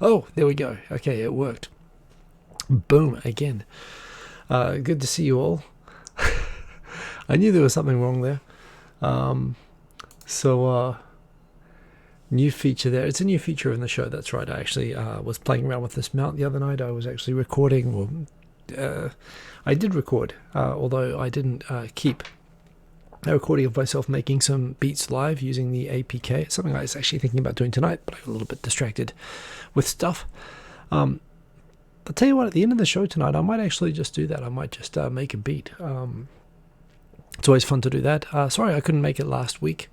Oh, there we go. Okay, it worked. Boom, again. Good to see you all. I knew there was something wrong there. Um, so, new feature there. It's a new feature in the show, that's right. I actually was playing around with this mount the other night. I was actually recording, I did record, although I didn't keep a recording of myself making some beats live using the APK. It's something I was actually thinking about doing tonight, but I got a little bit distracted with stuff. I'll tell you what, at the end of the show tonight, I might actually just do that. I might just make a beat. It's always fun to do that. Sorry I couldn't make it last week.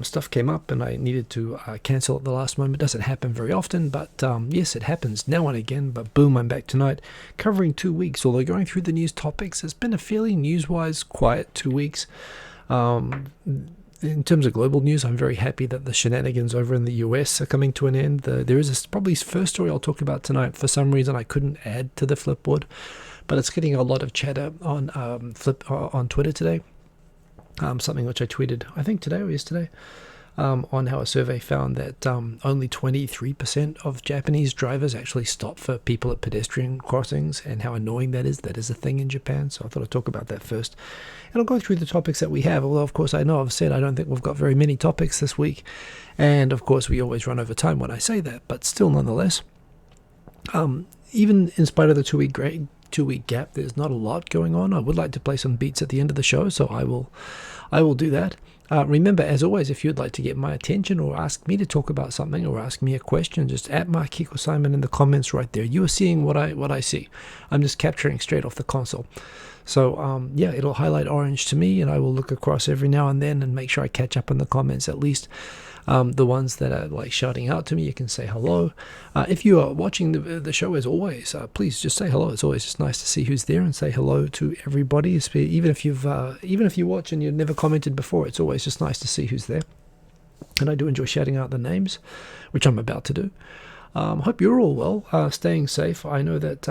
Stuff came up and I needed to cancel at the last moment. It doesn't happen very often, but yes, it happens now and again. But boom, I'm back tonight, covering 2 weeks. Although going through the news topics, it's been a fairly news-wise quiet 2 weeks. In terms of global news, I'm very happy that the shenanigans over in the US are coming to an end. There is probably first story I'll talk about tonight. For some reason, I couldn't add to the Flipboard, but it's getting a lot of chatter on on Twitter today. Something which I tweeted, I think today or yesterday, on how a survey found that only 23% of Japanese drivers actually stop for people at pedestrian crossings, and how annoying that is. That is a thing in Japan, so I thought I'd talk about that first. And I'll go through the topics that we have, although of course I know I've said I don't think we've got very many topics this week, and of course we always run over time when I say that, but still nonetheless, even in spite of the 2-week gap, there's not a lot going on. I would like to play some beats at the end of the show, so I will do that. Remember, as always, if you'd like to get my attention or ask me to talk about something or ask me a question, just at Mark Kiko Simon in the comments right there. You are seeing what I see. I'm just capturing straight off the console. So yeah, it'll highlight orange to me, and I will look across every now and then and make sure I catch up in the comments at least. The ones that are like shouting out to me, you can say hello. If you are watching the show, as always, please just say hello. It's always just nice to see who's there and say hello to everybody. Even if you watch and you've never commented before, it's always just nice to see who's there. And I do enjoy shouting out the names, which I'm about to do. Hope you're all well, staying safe. I know that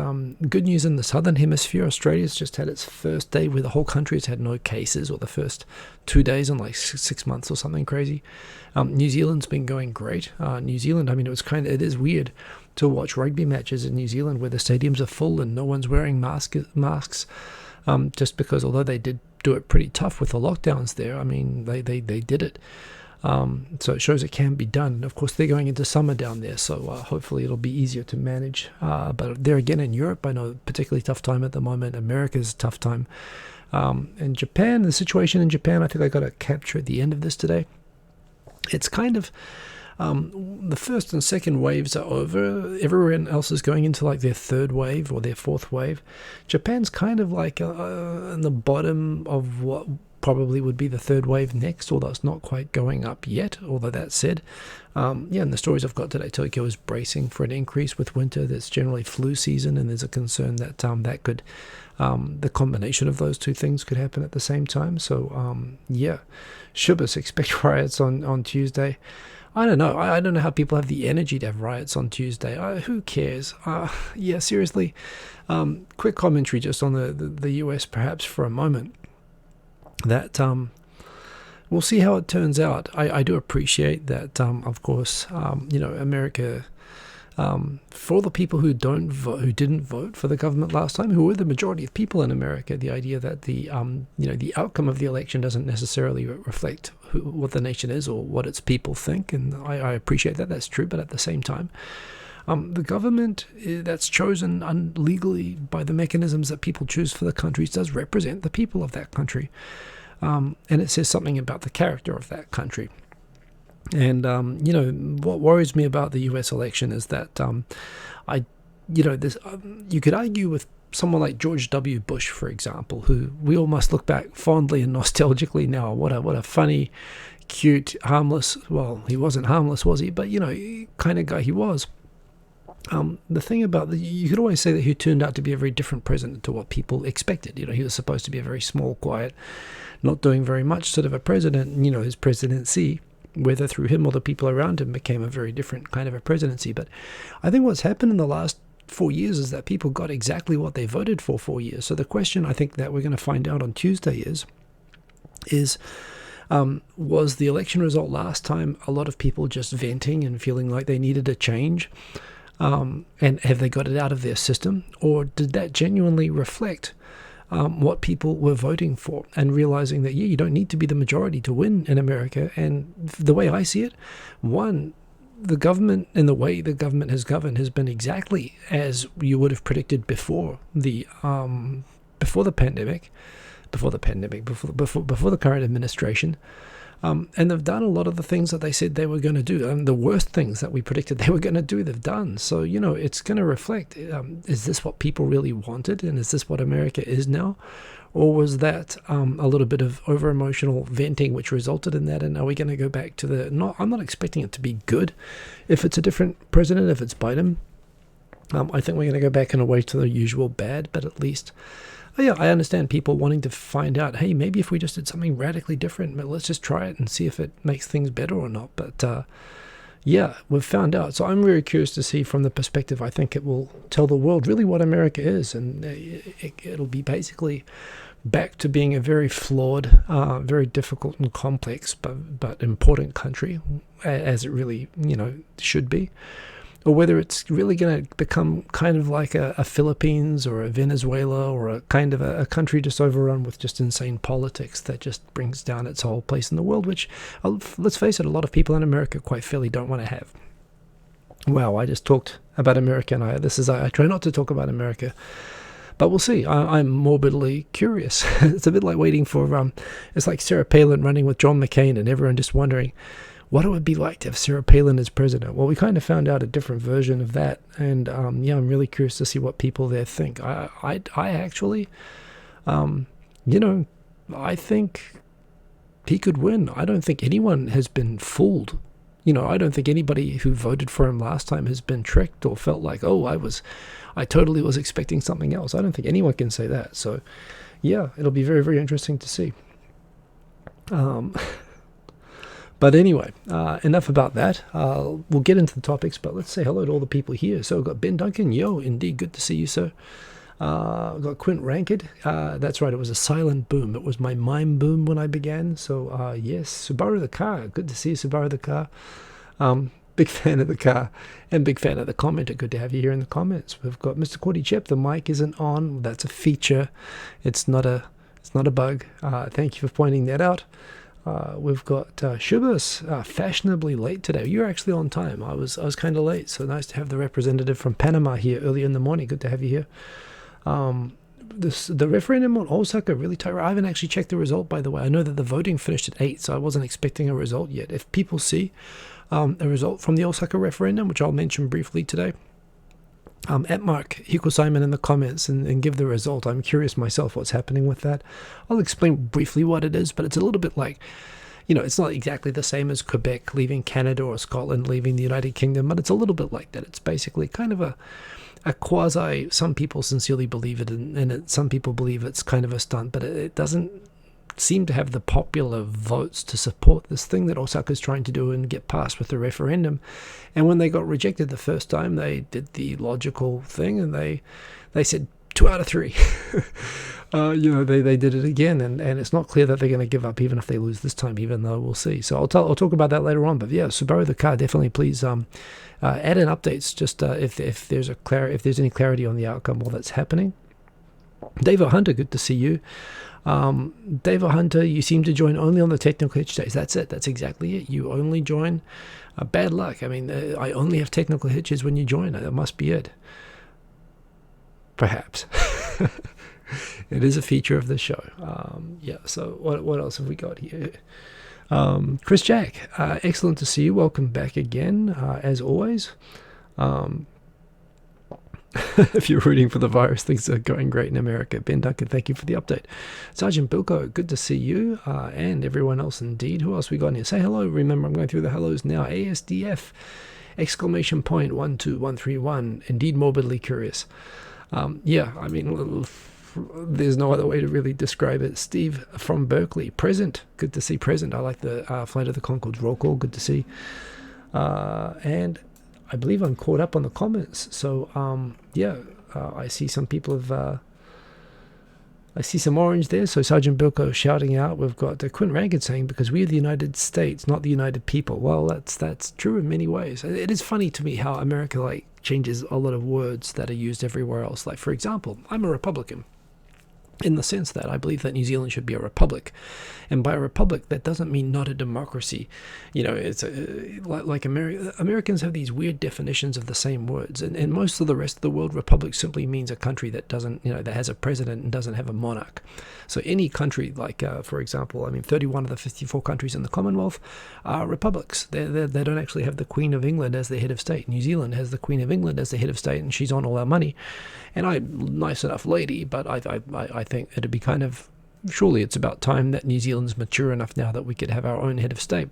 good news in the southern hemisphere. Australia's just had its first day where the whole country has had no cases, or the first 2 days in like 6 months or something crazy. New Zealand's been going great. New Zealand, I mean, it is weird to watch rugby matches in New Zealand where the stadiums are full and no one's wearing masks. Just because, although they did do it pretty tough with the lockdowns there, I mean, they did it. So it shows it can be done. And of course, they're going into summer down there, so hopefully it'll be easier to manage. But there again, in Europe, I know a particularly tough time at the moment. America's a tough time. And Japan, the situation in Japan, I think I got to capture at the end of this today. It's kind of the first and second waves are over. Everyone else is going into like their third wave or their fourth wave. Japan's kind of like in the bottom of what probably would be the third wave next, although it's not quite going up yet. Although that said, yeah, in the stories I've got today, Tokyo is bracing for an increase with winter. There's generally flu season, and there's a concern that that could, the combination of those two things could happen at the same time. So yeah, Shubas expect riots on Tuesday. I don't know. I don't know how people have the energy to have riots on Tuesday. Who cares? Yeah, seriously. Quick commentary just on the US perhaps for a moment. That we'll see how it turns out. I do appreciate that, of course, America, for the people who didn't vote for the government last time, who were the majority of people in America, the idea that the outcome of the election doesn't necessarily reflect what the nation is or what its people think, and I appreciate that. That's true, but at the same time, the government that's chosen legally by the mechanisms that people choose for the countries does represent the people of that country. And it says something about the character of that country. And, what worries me about the US election is that you could argue with someone like George W. Bush, for example, who we all must look back fondly and nostalgically now. What a funny, cute, harmless, well, he wasn't harmless, was he? But, kind of guy he was. The thing about you could always say that he turned out to be a very different president to what people expected. He was supposed to be a very small, quiet, not doing very much sort of a president. His presidency, whether through him or the people around him, became a very different kind of a presidency. But I think what's happened in the last 4 years is that people got exactly what they voted for 4 years. So the question I think that we're going to find out on Tuesday is Was the election result last time a lot of people just venting and feeling like they needed a change? And have they got it out of their system? Or did that genuinely reflect what people were voting for, and realizing that, yeah, you don't need to be the majority to win in America? And the way I see it, one, the government and the way the government has governed has been exactly as you would have predicted before the pandemic, before the current administration. And they've done a lot of the things that they said they were going to do. And the worst things that we predicted they were going to do, they've done. So, it's going to reflect, is this what people really wanted? And is this what America is now? Or was that a little bit of over-emotional venting which resulted in that? And are we going to go back to I'm not expecting it to be good if it's a different president, if it's Biden. I think we're going to go back in a way to the usual bad, but at least... yeah, I understand people wanting to find out, hey, maybe if we just did something radically different, let's just try it and see if it makes things better or not. But yeah, we've found out. So I'm very curious to see from the perspective. I think it will tell the world really what America is. And it'll be basically back to being a very flawed, very difficult and complex, but important country, as it really, should be. Or whether it's really going to become kind of like a Philippines or a Venezuela, or a kind of a country just overrun with just insane politics that just brings down its whole place in the world, which, let's face it, a lot of people in America quite fairly don't want to have. Wow, I just talked about America, and I try not to talk about America, but we'll see. I'm morbidly curious. It's a bit like waiting for, it's like Sarah Palin running with John McCain, and everyone just wondering, what it would be like to have Sarah Palin as president. Well, we kind of found out a different version of that, and yeah, I'm really curious to see what people there think. I actually, I think he could win. I don't think anyone has been fooled. I don't think anybody who voted for him last time has been tricked or felt like, oh, I totally was expecting something else. I don't think anyone can say that. So, yeah, it'll be very, very interesting to see. But anyway, enough about that. We'll get into the topics, but let's say hello to all the people here. So we've got Ben Duncan. Yo, indeed, good to see you, sir. We've got Quint Ranked. That's right, it was a silent boom. It was my mime boom when I began. So, yes, Subaru the car. Good to see you, Subaru the car. Big fan of the car and big fan of the commenter. Good to have you here in the comments. We've got Mr. Cordy Chip. The mic isn't on. That's a feature. It's not a bug. Thank you for pointing that out. We've got Shubhas, fashionably late today. You're actually on time. I was kind of late, so nice to have the representative from Panama here early in the morning. Good to have you here. The referendum on Osaka, really tight. I haven't actually checked the result, by the way. I know that the voting finished at 8, so I wasn't expecting a result yet. If people see a result from the Osaka referendum, which I'll mention briefly today, at Mark Hiko Simon in the comments and give the result. I'm curious myself what's happening with that. I'll explain briefly what it is, but it's a little bit like, it's not exactly the same as Quebec leaving Canada or Scotland leaving the United Kingdom, but it's a little bit like that. It's basically kind of a quasi, some people sincerely believe it, and some people believe it's kind of a stunt, but it doesn't seem to have the popular votes to support this thing that Osaka's trying to do and get passed with the referendum. And when they got rejected the first time, they did the logical thing, and they said 2 out of 3. They did it again, and it's not clear that they're going to give up even if they lose this time, even though we'll see. So I'll talk about that later on. But yeah, Subaru the car, definitely please add in updates just if there's any clarity on the outcome while that's happening. Dave Hunter, good to see you. Dave Hunter, you seem to join only on the technical hitch days. That's it. That's exactly it. You only join. Bad luck. I mean, I only have technical hitches when you join. That must be it. Perhaps. It is a feature of the show. Yeah, so what else have we got here? Chris Jack, excellent to see you. Welcome back again, as always. If you're rooting for the virus, things are going great in America. Ben Duncan, thank you for the update. Sergeant Bilko, good to see you, and everyone else indeed. Who else we got in here? Say hello. Remember, I'm going through the hellos now. ASDF, exclamation point 12131. Indeed, morbidly curious. Yeah, I mean, there's no other way to really describe it. Steve from Berkeley, present. Good to see present. I like the Flight of the Conchords roll call. Good to see. And I believe I'm caught up on the comments. So, yeah, I see some people have I see some orange there. So Sergeant Bilko shouting out. We've got Quint Rankin saying, because we are the United States, not the United People. Well, that's true in many ways. It is funny to me how America changes a lot of words that are used everywhere else. Like, for example, I'm a Republican, in the sense that I believe that New Zealand should be a republic. And by a republic, that doesn't mean not a democracy. It's Americans have these weird definitions of the same words. And most of the rest of the world, republic simply means a country that doesn't, that has a president and doesn't have a monarch. So any country, for example, 31 of the 54 countries in the Commonwealth are republics. They don't actually have the Queen of England as the head of state. New Zealand has the Queen of England as the head of state, and she's on all our money. And I'm nice enough lady, but I think it'd be surely it's about time that New Zealand's mature enough now that we could have our own head of state.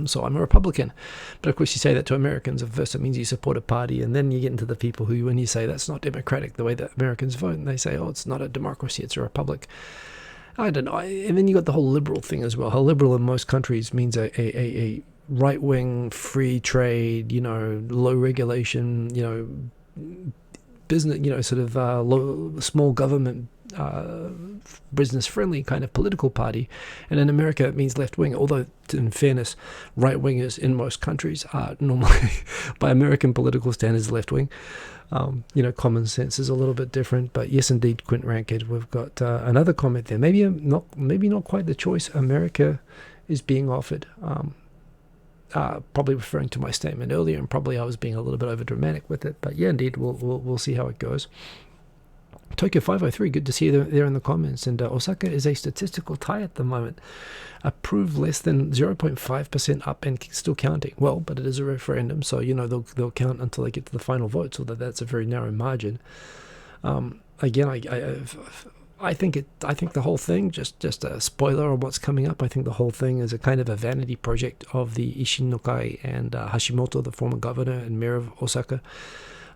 So I'm a Republican. But of course you say that to Americans. At first it means you support a party, and then you get into the people who, when you say that's not democratic the way that Americans vote, and they say, oh, it's not a democracy, it's a republic. I don't know. And then you got the whole liberal thing as well. How liberal in most countries means a right-wing, free trade, low regulation, business, low, small government, business-friendly kind of political party. And in America, it means left-wing, although, in fairness, right-wingers in most countries are normally, by American political standards, left-wing. Common sense is a little bit different. But yes, indeed, Quint Rankid, we've got another comment there. Maybe not quite the choice America is being offered. Probably referring to my statement earlier, and probably I was being a little bit over dramatic with it. But yeah, indeed, we'll see how it goes. Tokyo 503, good to see you there in the comments. And Osaka is a statistical tie at the moment. Approved less than 0.5% up and still counting. Well, but it is a referendum, so they'll count until they get to the final vote. So that's a very narrow margin. Again, I think the whole thing, just a spoiler on what's coming up, I think the whole thing is a kind of a vanity project of the Isshin no Kai and Hashimoto, the former governor and mayor of Osaka.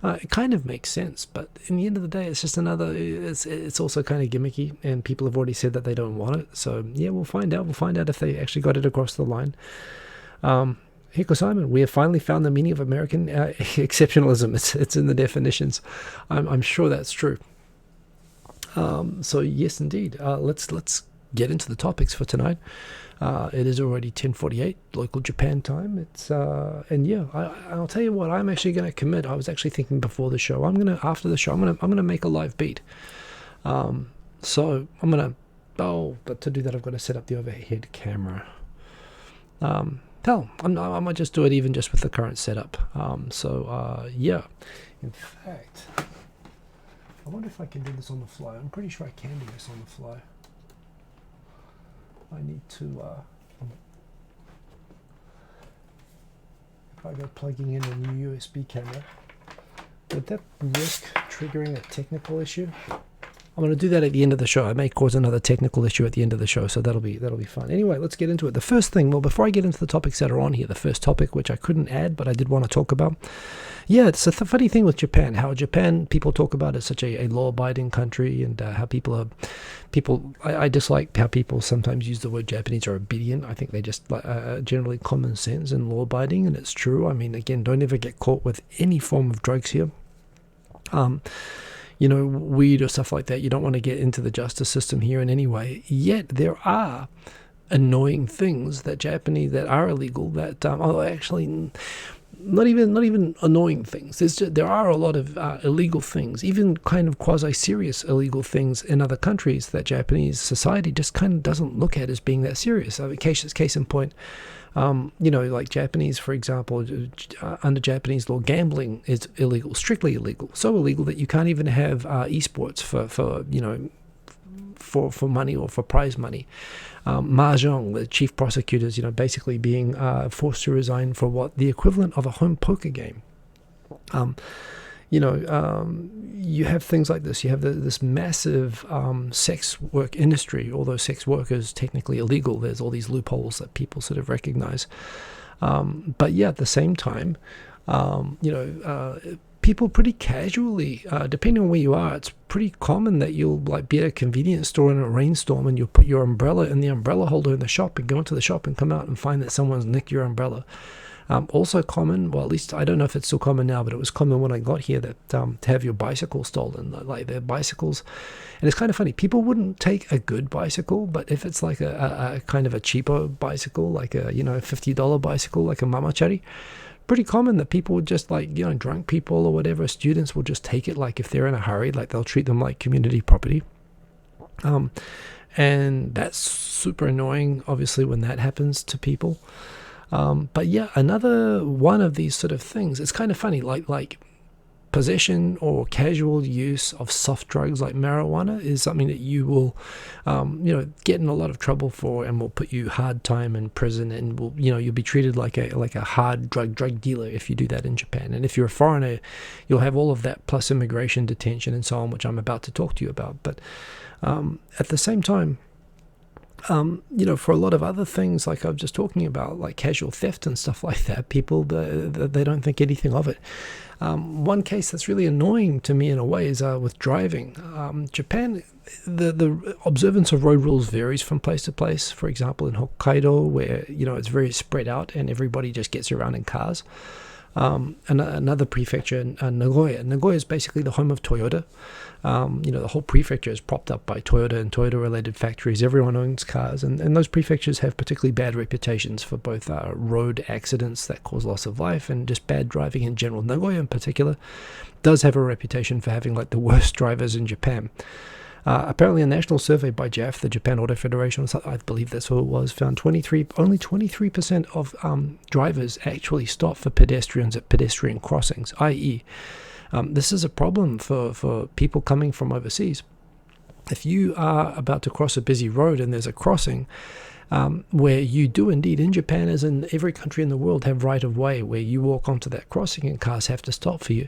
It kind of makes sense, but in the end of the day, it's just it's also kind of gimmicky, and people have already said that they don't want it. So yeah, we'll find out. We'll find out if they actually got it across the line. Hiko Simon, we have finally found the meaning of American exceptionalism. It's in the definitions. I'm sure that's true. So yes, indeed. Let's get into the topics for tonight. It is already 10:48 local Japan time. It's and yeah, I'll tell you what. I'm actually going to commit. I was actually thinking before the show. After the show, I'm gonna make a live beat. So I'm gonna. Oh, but to do that, I've got to set up the overhead camera. Hell, I might just do it even just with the current setup. Yeah. In fact, I wonder if I can do this on the fly. I'm pretty sure I can do this on the fly. I need to, if I go plugging in a new USB camera, would that risk triggering a technical issue? I'm going to do that at the end of the show. I may cause another technical issue at the end of the show, so that'll be fun. Anyway, let's get into it. The first thing, before I get into the topics that are on here, the first topic, which I couldn't add, but I did want to talk about. Yeah, it's a funny thing with Japan, how Japan people talk about as such a law-abiding country, and how I dislike how people sometimes use the word Japanese are obedient. I think they just generally common sense and law-abiding, and it's true. Again, don't ever get caught with any form of drugs here. Weed or stuff like that. You don't want to get into the justice system here in any way. Yet there are annoying things that are illegal that actually not even annoying things. There are a lot of illegal things, even kind of quasi-serious illegal things in other countries that Japanese society just kind of doesn't look at as being that serious. Case in point, like Japanese, for example, under Japanese law, gambling is illegal, strictly illegal. So illegal that you can't even have esports for money or for prize money. Mahjong, the chief prosecutors, basically being forced to resign for what the equivalent of a home poker game. You have things like this. You have this massive sex work industry, although sex work is technically illegal. There's all these loopholes that people sort of recognize. But yeah, at the same time, people pretty casually, depending on where you are, it's pretty common that you'll be at a convenience store in a rainstorm and you'll put your umbrella in the umbrella holder in the shop and go into the shop and come out and find that someone's nicked your umbrella. Also common, well, at least I don't know if it's still common now, but it was common when I got here, that to have your bicycle stolen, like their bicycles. And it's kind of funny, people wouldn't take a good bicycle, but if it's like a kind of a cheaper bicycle, like a $50 bicycle, like a mamachari, pretty common that people would just, like, drunk people or whatever, students will just take it, like if they're in a hurry, like they'll treat them like community property. And that's super annoying, obviously, when that happens to people. But yeah, another one of these sort of things, it's kind of funny, like possession or casual use of soft drugs like marijuana is something that you will get in a lot of trouble for, and will put you hard time in prison, and will you'll be treated like a hard drug dealer if you do that in Japan. And if you're a foreigner, you'll have all of that plus immigration detention and so on, which I'm about to talk to you about. But at the same time, for a lot of other things, like I was just talking about, like casual theft and stuff like that, people, they don't think anything of it. One case that's really annoying to me in a way is with driving. Japan, the observance of road rules varies from place to place. For example, in Hokkaido, where it's very spread out and everybody just gets around in cars. Another prefecture, Nagoya. Nagoya is basically the home of Toyota. The whole prefecture is propped up by Toyota and Toyota-related factories. Everyone owns cars, and those prefectures have particularly bad reputations for both road accidents that cause loss of life and just bad driving in general. Nagoya, in particular, does have a reputation for having like the worst drivers in Japan. Apparently, a national survey by JAF, the Japan Auto Federation, I believe that's who it was, found only 23% of drivers actually stop for pedestrians at pedestrian crossings, i.e., this is a problem for people coming from overseas. If you are about to cross a busy road and there's a crossing, where you do indeed, in Japan as in every country in the world, have right of way, where you walk onto that crossing and cars have to stop for you.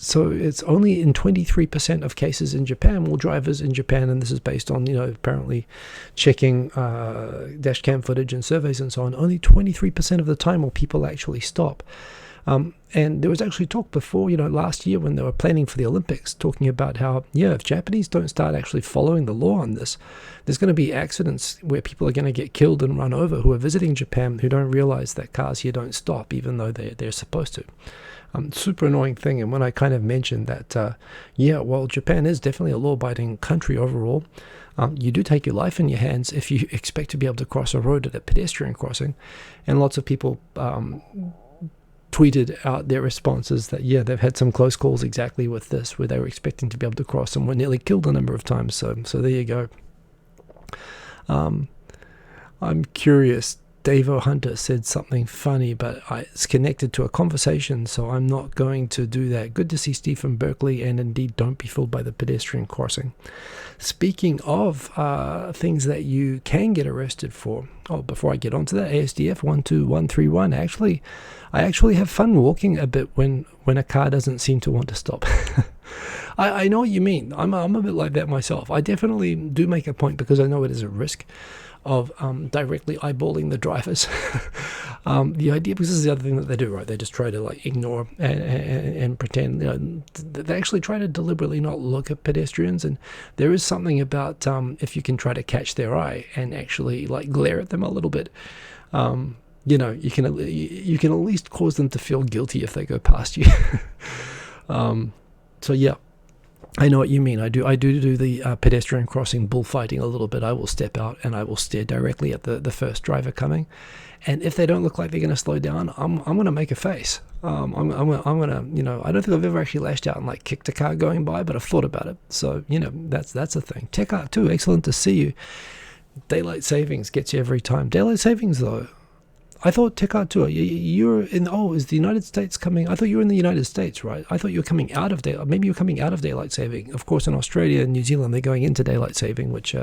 So it's only in 23% of cases in Japan will drivers in Japan, and this is based on, apparently checking dash cam footage and surveys and so on, only 23% of the time will people actually stop. And there was actually talk before, last year when they were planning for the Olympics, talking about how, if Japanese don't start actually following the law on this, there's going to be accidents where people are going to get killed and run over who are visiting Japan, who don't realize that cars here don't stop, even though they're supposed to. Super annoying thing. And when I kind of mentioned that, Japan is definitely a law-abiding country overall, you do take your life in your hands if you expect to be able to cross a road at a pedestrian crossing. And lots of people tweeted out their responses that, they've had some close calls exactly with this, where they were expecting to be able to cross and were nearly killed a number of times. So there you go. I'm curious. Davo Hunter said something funny, but it's connected to a conversation, so I'm not going to do that. Good to see Steve from Berkeley, and indeed, don't be fooled by the pedestrian crossing. Speaking of things that you can get arrested for, before I get onto that, ASDF 12131, I actually have fun walking a bit when a car doesn't seem to want to stop. I know what you mean. I'm a bit like that myself. I definitely do make a point, because I know it is a risk of directly eyeballing the drivers. The idea, because this is the other thing that they do, right? They just try to ignore and pretend. They actually try to deliberately not look at pedestrians, and there is something about if you can try to catch their eye and actually glare at them a little bit. You can at least cause them to feel guilty if they go past you. So yeah. I know what you mean. I do the pedestrian crossing bullfighting a little bit. I will step out and I will stare directly at the first driver coming, and if they don't look like they're going to slow down, I'm going to make a face. I'm going to, I don't think I've ever actually lashed out and kicked a car going by, but I've thought about it. So that's a thing. Tech Art too. Excellent to see you. Daylight savings gets you every time. Daylight savings though. I thought Tech Art Tour, you're in, is the United States coming? I thought you were in the United States, right? I thought you were coming out of maybe you're coming out of daylight saving. Of course, in Australia and New Zealand, they're going into daylight saving, which,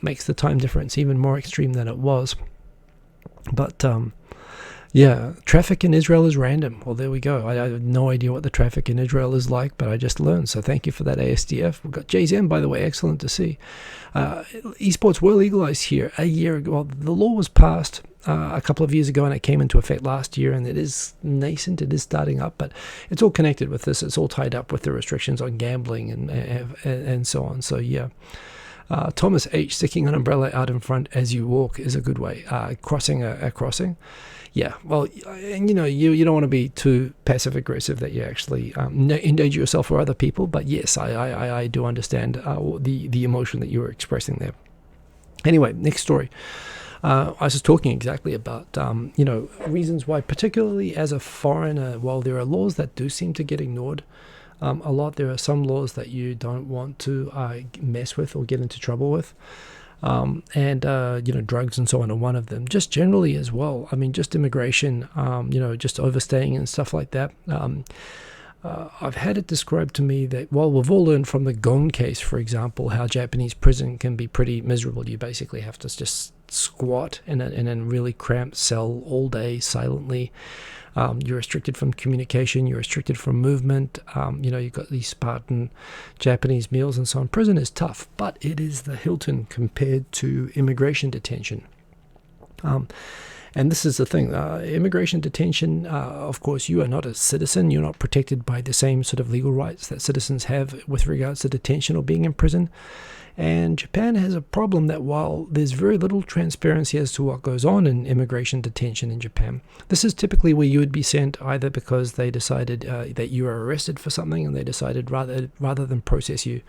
makes the time difference even more extreme than it was. But, traffic in Israel is random. Well, there we go. I have no idea what the traffic in Israel is like, but I just learned. So thank you for that, ASDF. We've got JZM, by the way. Excellent to see. Esports were legalized here a year ago. Well, the law was passed a couple of years ago, and it came into effect last year, and it is nascent. It is starting up, but it's all connected with this. It's all tied up with the restrictions on gambling and so on. So yeah. Thomas H. Sticking an umbrella out in front as you walk is a good way. Crossing a crossing. Yeah, well, and you don't want to be too passive aggressive that you actually endanger yourself or other people. But yes, I do understand the emotion that you were expressing there. Anyway, next story. I was talking exactly about reasons why, particularly as a foreigner, while there are laws that do seem to get ignored a lot, there are some laws that you don't want to mess with or get into trouble with. Drugs and so on are one of them. Just generally as well. I mean, just immigration, just overstaying and stuff like that. I've had it described to me that, well, we've all learned from the Gon case, for example, how Japanese prison can be pretty miserable. You basically have to just squat in a really cramped cell all day silently. You're restricted from communication. You're restricted from movement. You've got these Spartan Japanese meals and so on. Prison is tough, but it is the Hilton compared to immigration detention. And this is the thing, immigration detention, of course, you are not a citizen. You're not protected by the same sort of legal rights that citizens have with regards to detention or being in prison. And Japan has a problem that while there's very little transparency as to what goes on in immigration detention in Japan, this is typically where you would be sent either because they decided that you were arrested for something and they decided rather than process you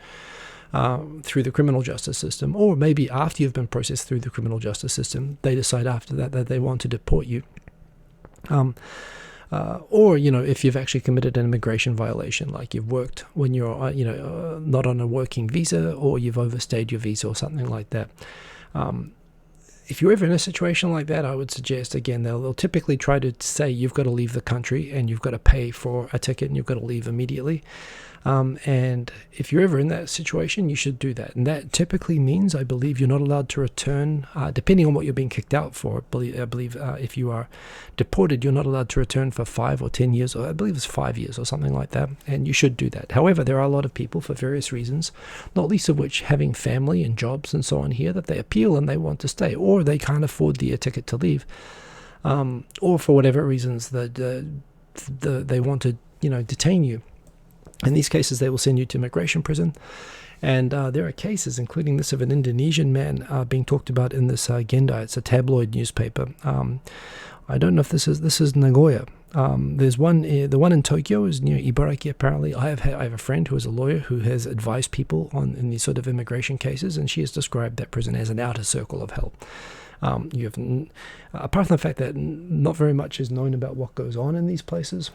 through the criminal justice system, or maybe after you've been processed through the criminal justice system, they decide after that they want to deport you. Or if you've actually committed an immigration violation, like you've worked when you're, not on a working visa, or you've overstayed your visa or something like that. If you're ever in a situation like that, I would suggest, again, they'll typically try to say you've got to leave the country and you've got to pay for a ticket and you've got to leave immediately. And if you're ever in that situation, you should do that. And that typically means, I believe, you're not allowed to return, depending on what you're being kicked out for. I believe if you are deported, you're not allowed to return for 5 or 10 years, or I believe it's 5 years or something like that. And you should do that. However, there are a lot of people, for various reasons, not least of which having family and jobs and so on here, that they appeal and they want to stay, or they can't afford the ticket to leave, or for whatever reasons that they want to, detain you. In these cases, they will send you to immigration prison. And there are cases, including this of an Indonesian man being talked about in this Gendai. It's a tabloid newspaper. I don't know if this is Nagoya. There's one, the one in Tokyo is near Ibaraki, apparently. I have a friend who is a lawyer who has advised people in these sort of immigration cases, and she has described that prison as an outer circle of hell. Apart from the fact that not very much is known about what goes on in these places,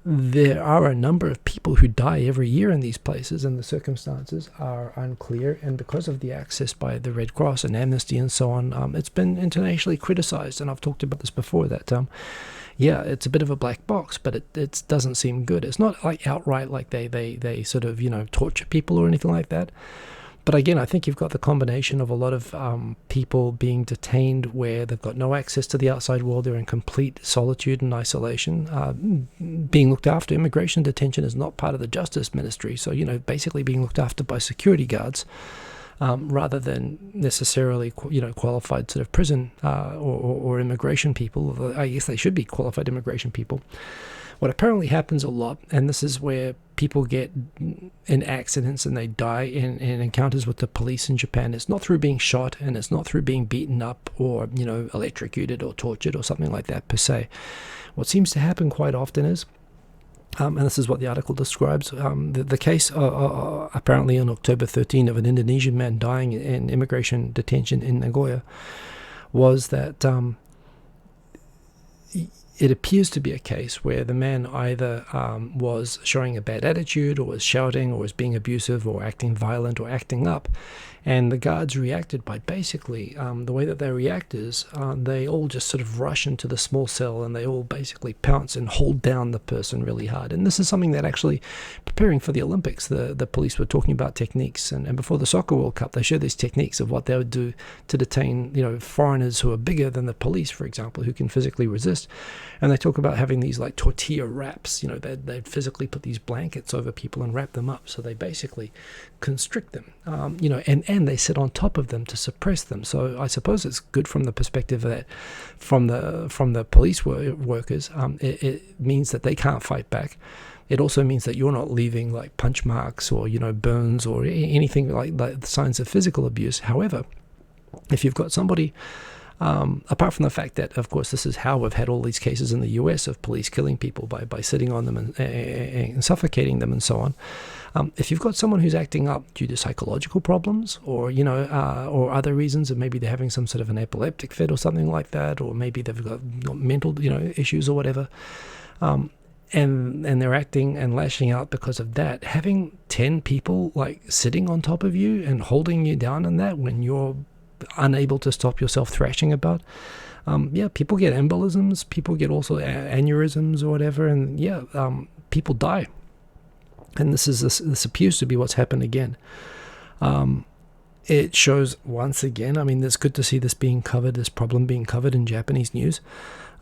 there are a number of people who die every year in these places, and the circumstances are unclear. And because of the access by the Red Cross and Amnesty and so on, it's been internationally criticized. And I've talked about this before, that it's a bit of a black box, but it doesn't seem good. It's not like outright like they sort of torture people or anything like that. But again, I think you've got the combination of a lot of people being detained where they've got no access to the outside world. They're in complete solitude and isolation, being looked after. Immigration detention is not part of the justice ministry. So, basically being looked after by security guards rather than necessarily, qualified sort of prison or immigration people. I guess they should be qualified immigration people. What apparently happens a lot, and this is where people get in accidents and they die in encounters with the police in Japan, it's not through being shot and it's not through being beaten up or, electrocuted or tortured or something like that per se. What seems to happen quite often is, and this is what the article describes, the case apparently on October 13 of an Indonesian man dying in immigration detention in Nagoya was that it appears to be a case where the man either was showing a bad attitude or was shouting or was being abusive or acting violent or acting up. And the guards reacted by basically, the way that they react is they all just sort of rush into the small cell and they all basically pounce and hold down the person really hard. And this is something that actually, preparing for the Olympics, the police were talking about techniques. And before the Soccer World Cup, they showed these techniques of what they would do to detain, foreigners who are bigger than the police, for example, who can physically resist. And they talk about having these like tortilla wraps. They'd physically put these blankets over people and wrap them up, so they basically constrict them. And they sit on top of them to suppress them. So I suppose it's good from the perspective that from the police workers, it means that they can't fight back. It also means that you're not leaving like punch marks or burns or anything like the signs of physical abuse. However, if you've got somebody, apart from the fact that, of course, this is how we've had all these cases in the US of police killing people by sitting on them and suffocating them and so on. If you've got someone who's acting up due to psychological problems or other reasons, and maybe they're having some sort of an epileptic fit or something like that, or maybe they've got mental issues or whatever, and they're acting and lashing out because of that, having 10 people like sitting on top of you and holding you down in that when you're unable to stop yourself thrashing about, people get embolisms, people get also aneurysms or whatever, and people die. And this appears to be what's happened again. It shows once again, I mean, it's good to see this problem being covered in Japanese news,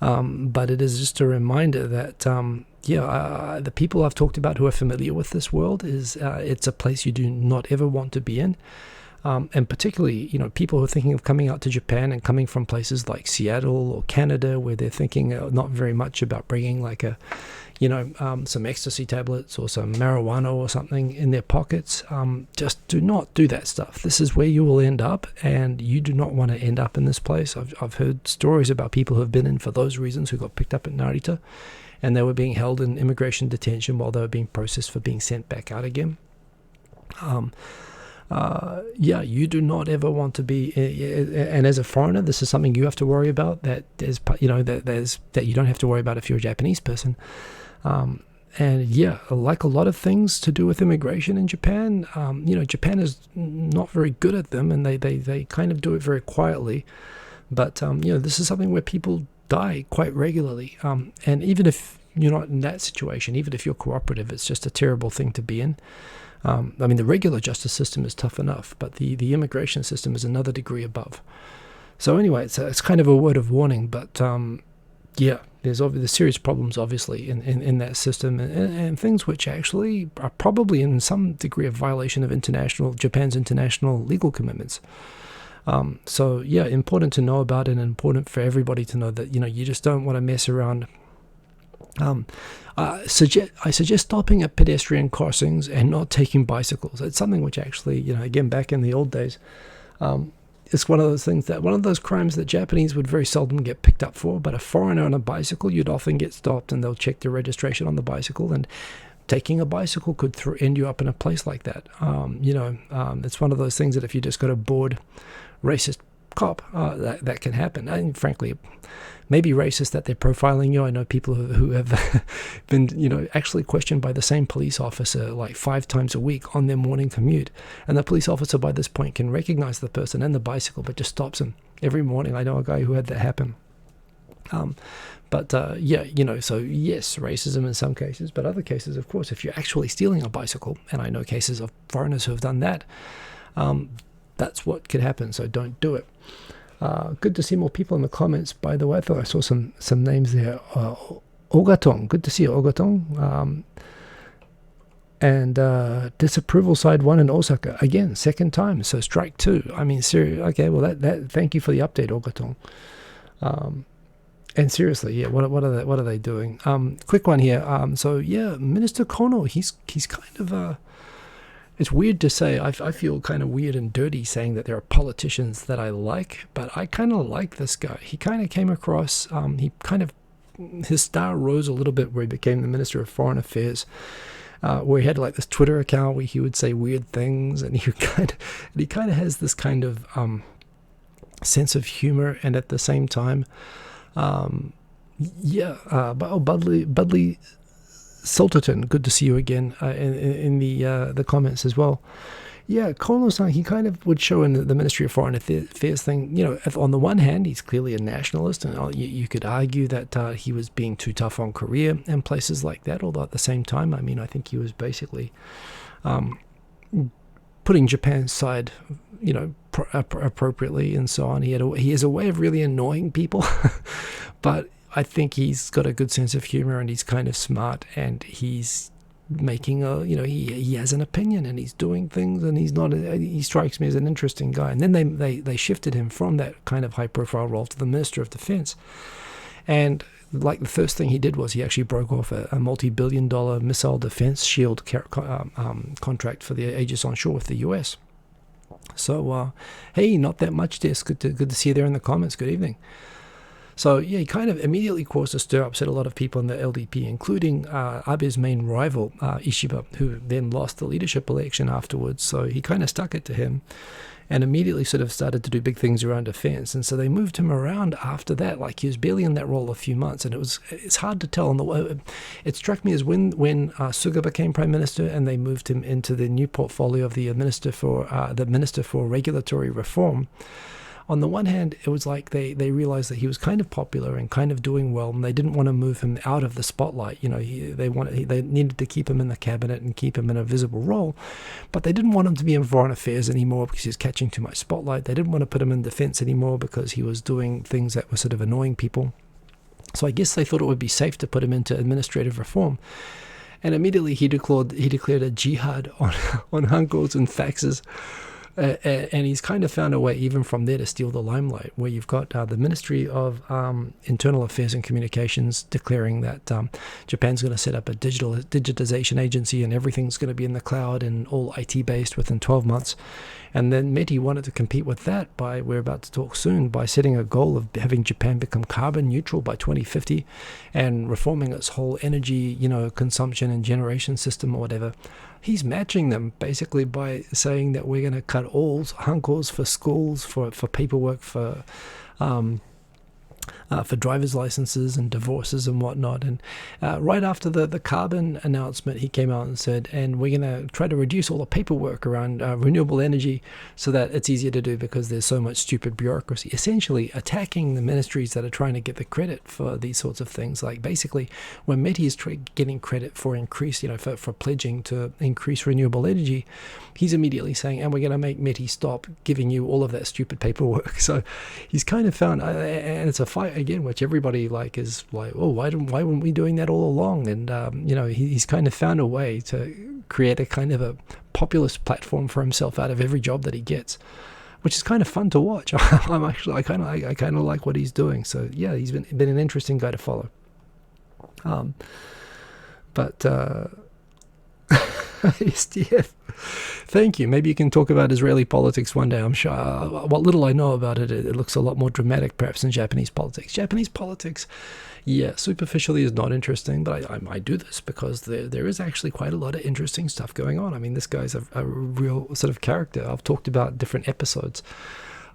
but it is just a reminder that the people I've talked about who are familiar with this world, it's a place you do not ever want to be in. And particularly, people who are thinking of coming out to Japan and coming from places like Seattle or Canada, where they're thinking not very much about bringing like some ecstasy tablets or some marijuana or something in their pockets. Just do not do that stuff. This is where you will end up, and you do not want to end up in this place. I've heard stories about people who have been in for those reasons who got picked up at Narita, and they were being held in immigration detention while they were being processed for being sent back out again. You do not ever want to be, and as a foreigner, this is something you have to worry about. That you don't have to worry about if you're a Japanese person. Like a lot of things to do with immigration in Japan, Japan is not very good at them, and they kind of do it very quietly. But this is something where people die quite regularly. And even if you're not in that situation, even if you're cooperative, it's just a terrible thing to be in. The regular justice system is tough enough, but the immigration system is another degree above. So anyway, it's kind of a word of warning, but there's serious problems, obviously, in that system, and things which actually are probably in some degree of violation of Japan's international legal commitments. Important to know about it, and important for everybody to know that, you just don't want to mess around. I suggest stopping at pedestrian crossings and not taking bicycles. It's something which actually, again, back in the old days, it's one of those crimes that Japanese would very seldom get picked up for. But a foreigner on a bicycle, you'd often get stopped, and they'll check the registration on the bicycle. And taking a bicycle could end you up in a place like that. It's one of those things that if you just got a bored, racist cop, that can happen. And frankly, maybe racist that they're profiling you. I know people who have been, actually questioned by the same police officer like 5 times a week on their morning commute. And the police officer by this point can recognize the person and the bicycle, but just stops him every morning. I know a guy who had that happen. So yes, racism in some cases, but other cases, of course, if you're actually stealing a bicycle, and I know cases of foreigners who have done that, that's what could happen, so don't do it. Good to see more people in the comments, by the way. I thought I saw some names there. Ogatong, good to see you, Ogatong. And disapproval side 1 in Osaka. Again, second time, so strike 2. I mean, seriously, okay, well, that thank you for the update, Ogatong. And seriously, what are they doing? Quick one here. Minister Kono, he's kind of it's weird to say. I feel kind of weird and dirty saying that there are politicians that I like, but I kind of like this guy. He kind of came across, his star rose a little bit where he became the Minister of Foreign Affairs, where he had like this Twitter account where he would say weird things, and he kind of has this kind of sense of humor, and at the same time, Budley Salterton, good to see you again in the comments as well. Yeah, Kono-san, he kind of would show in the Ministry of Foreign Affairs thing, on the one hand, he's clearly a nationalist, and you could argue that he was being too tough on Korea and places like that, although at the same time, I think he was basically putting Japan's side, appropriately and so on. He has a way of really annoying people, but I think he's got a good sense of humor, and he's kind of smart, and he's making he has an opinion, and he's doing things, and he strikes me as an interesting guy. And then they shifted him from that kind of high profile role to the Minister of Defense, and like the first thing he did was he actually broke off a multi-billion-dollar missile defense shield contract for the Aegis Onshore with the US. So hey, not that much, Des. Good to see you there in the comments. Good evening. So yeah, he kind of immediately caused a stir, upset a lot of people in the LDP, including Abe's main rival, Ishiba, who then lost the leadership election afterwards. So he kind of stuck it to him, and immediately sort of started to do big things around defense. And so they moved him around after that. Like, he was barely in that role a few months, and it's hard to tell. It struck me as when Suga became prime minister, and they moved him into the new portfolio of the minister for regulatory reform. On the one hand, it was like they realized that he was kind of popular and kind of doing well, and they didn't want to move him out of the spotlight. They needed to keep him in the cabinet and keep him in a visible role, but they didn't want him to be in foreign affairs anymore because he was catching too much spotlight. They didn't want to put him in defense anymore because he was doing things that were sort of annoying people. So I guess they thought it would be safe to put him into administrative reform. And immediately he declared a jihad on Hunkles and faxes. And he's kind of found a way even from there to steal the limelight, where you've got the Ministry of Internal Affairs and Communications declaring that Japan's going to set up a digitization agency, and everything's going to be in the cloud and all IT based within 12 months. And then METI wanted to compete with that we're about to talk soon, by setting a goal of having Japan become carbon neutral by 2050 and reforming its whole energy, consumption and generation system or whatever. He's matching them basically by saying that we're going to cut all hunkles for schools, for paperwork, for driver's licenses and divorces and whatnot. And right after the carbon announcement, he came out and said, and we're going to try to reduce all the paperwork around renewable energy so that it's easier to do because there's so much stupid bureaucracy, essentially attacking the ministries that are trying to get the credit for these sorts of things. Like, basically, when METI is getting credit for increase, for pledging to increase renewable energy, he's immediately saying, and we're going to make METI stop giving you all of that stupid paperwork. So he's kind of found, and it's a fight again, which everybody is like, oh, why weren't we doing that all along? And he's kind of found a way to create a kind of a populist platform for himself out of every job that he gets, which is kind of fun to watch. I kind of like what he's doing. So yeah, he's been an interesting guy to follow. SDF. Thank you. Maybe you can talk about Israeli politics one day. I'm sure. What little I know about it, it looks a lot more dramatic, perhaps, than Japanese politics. Japanese politics, yeah, superficially is not interesting, but I do this because there is actually quite a lot of interesting stuff going on. I mean, this guy's a real sort of character. I've talked about different episodes.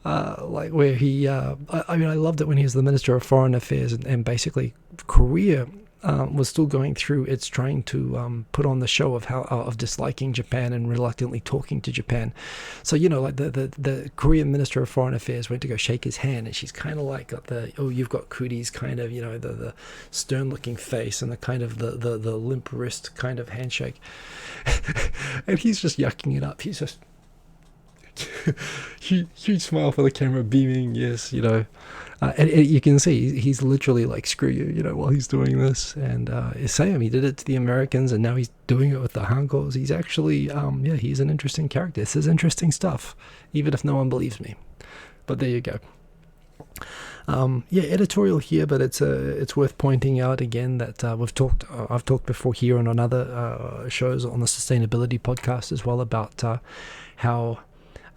Like where he, I loved it when he was the Minister of Foreign Affairs, and basically Korea was still going through its trying to put on the show of disliking Japan and reluctantly talking to Japan. So like the Korean Minister of Foreign Affairs went to go shake his hand, and she's kind of like got you've got cooties kind of the stern looking face and the kind of the limp wrist kind of handshake, and he's just yucking it up. He's just huge smile for the camera, beaming, yes, and you can see he's literally like, screw you, while he's doing this. And same, he did it to the Americans, and now he's doing it with the Hankos. He's actually, he's an interesting character. This is interesting stuff, even if no one believes me. But there you go. Editorial here, but it's worth pointing out again that I've talked before here and on other shows on the sustainability podcast as well about how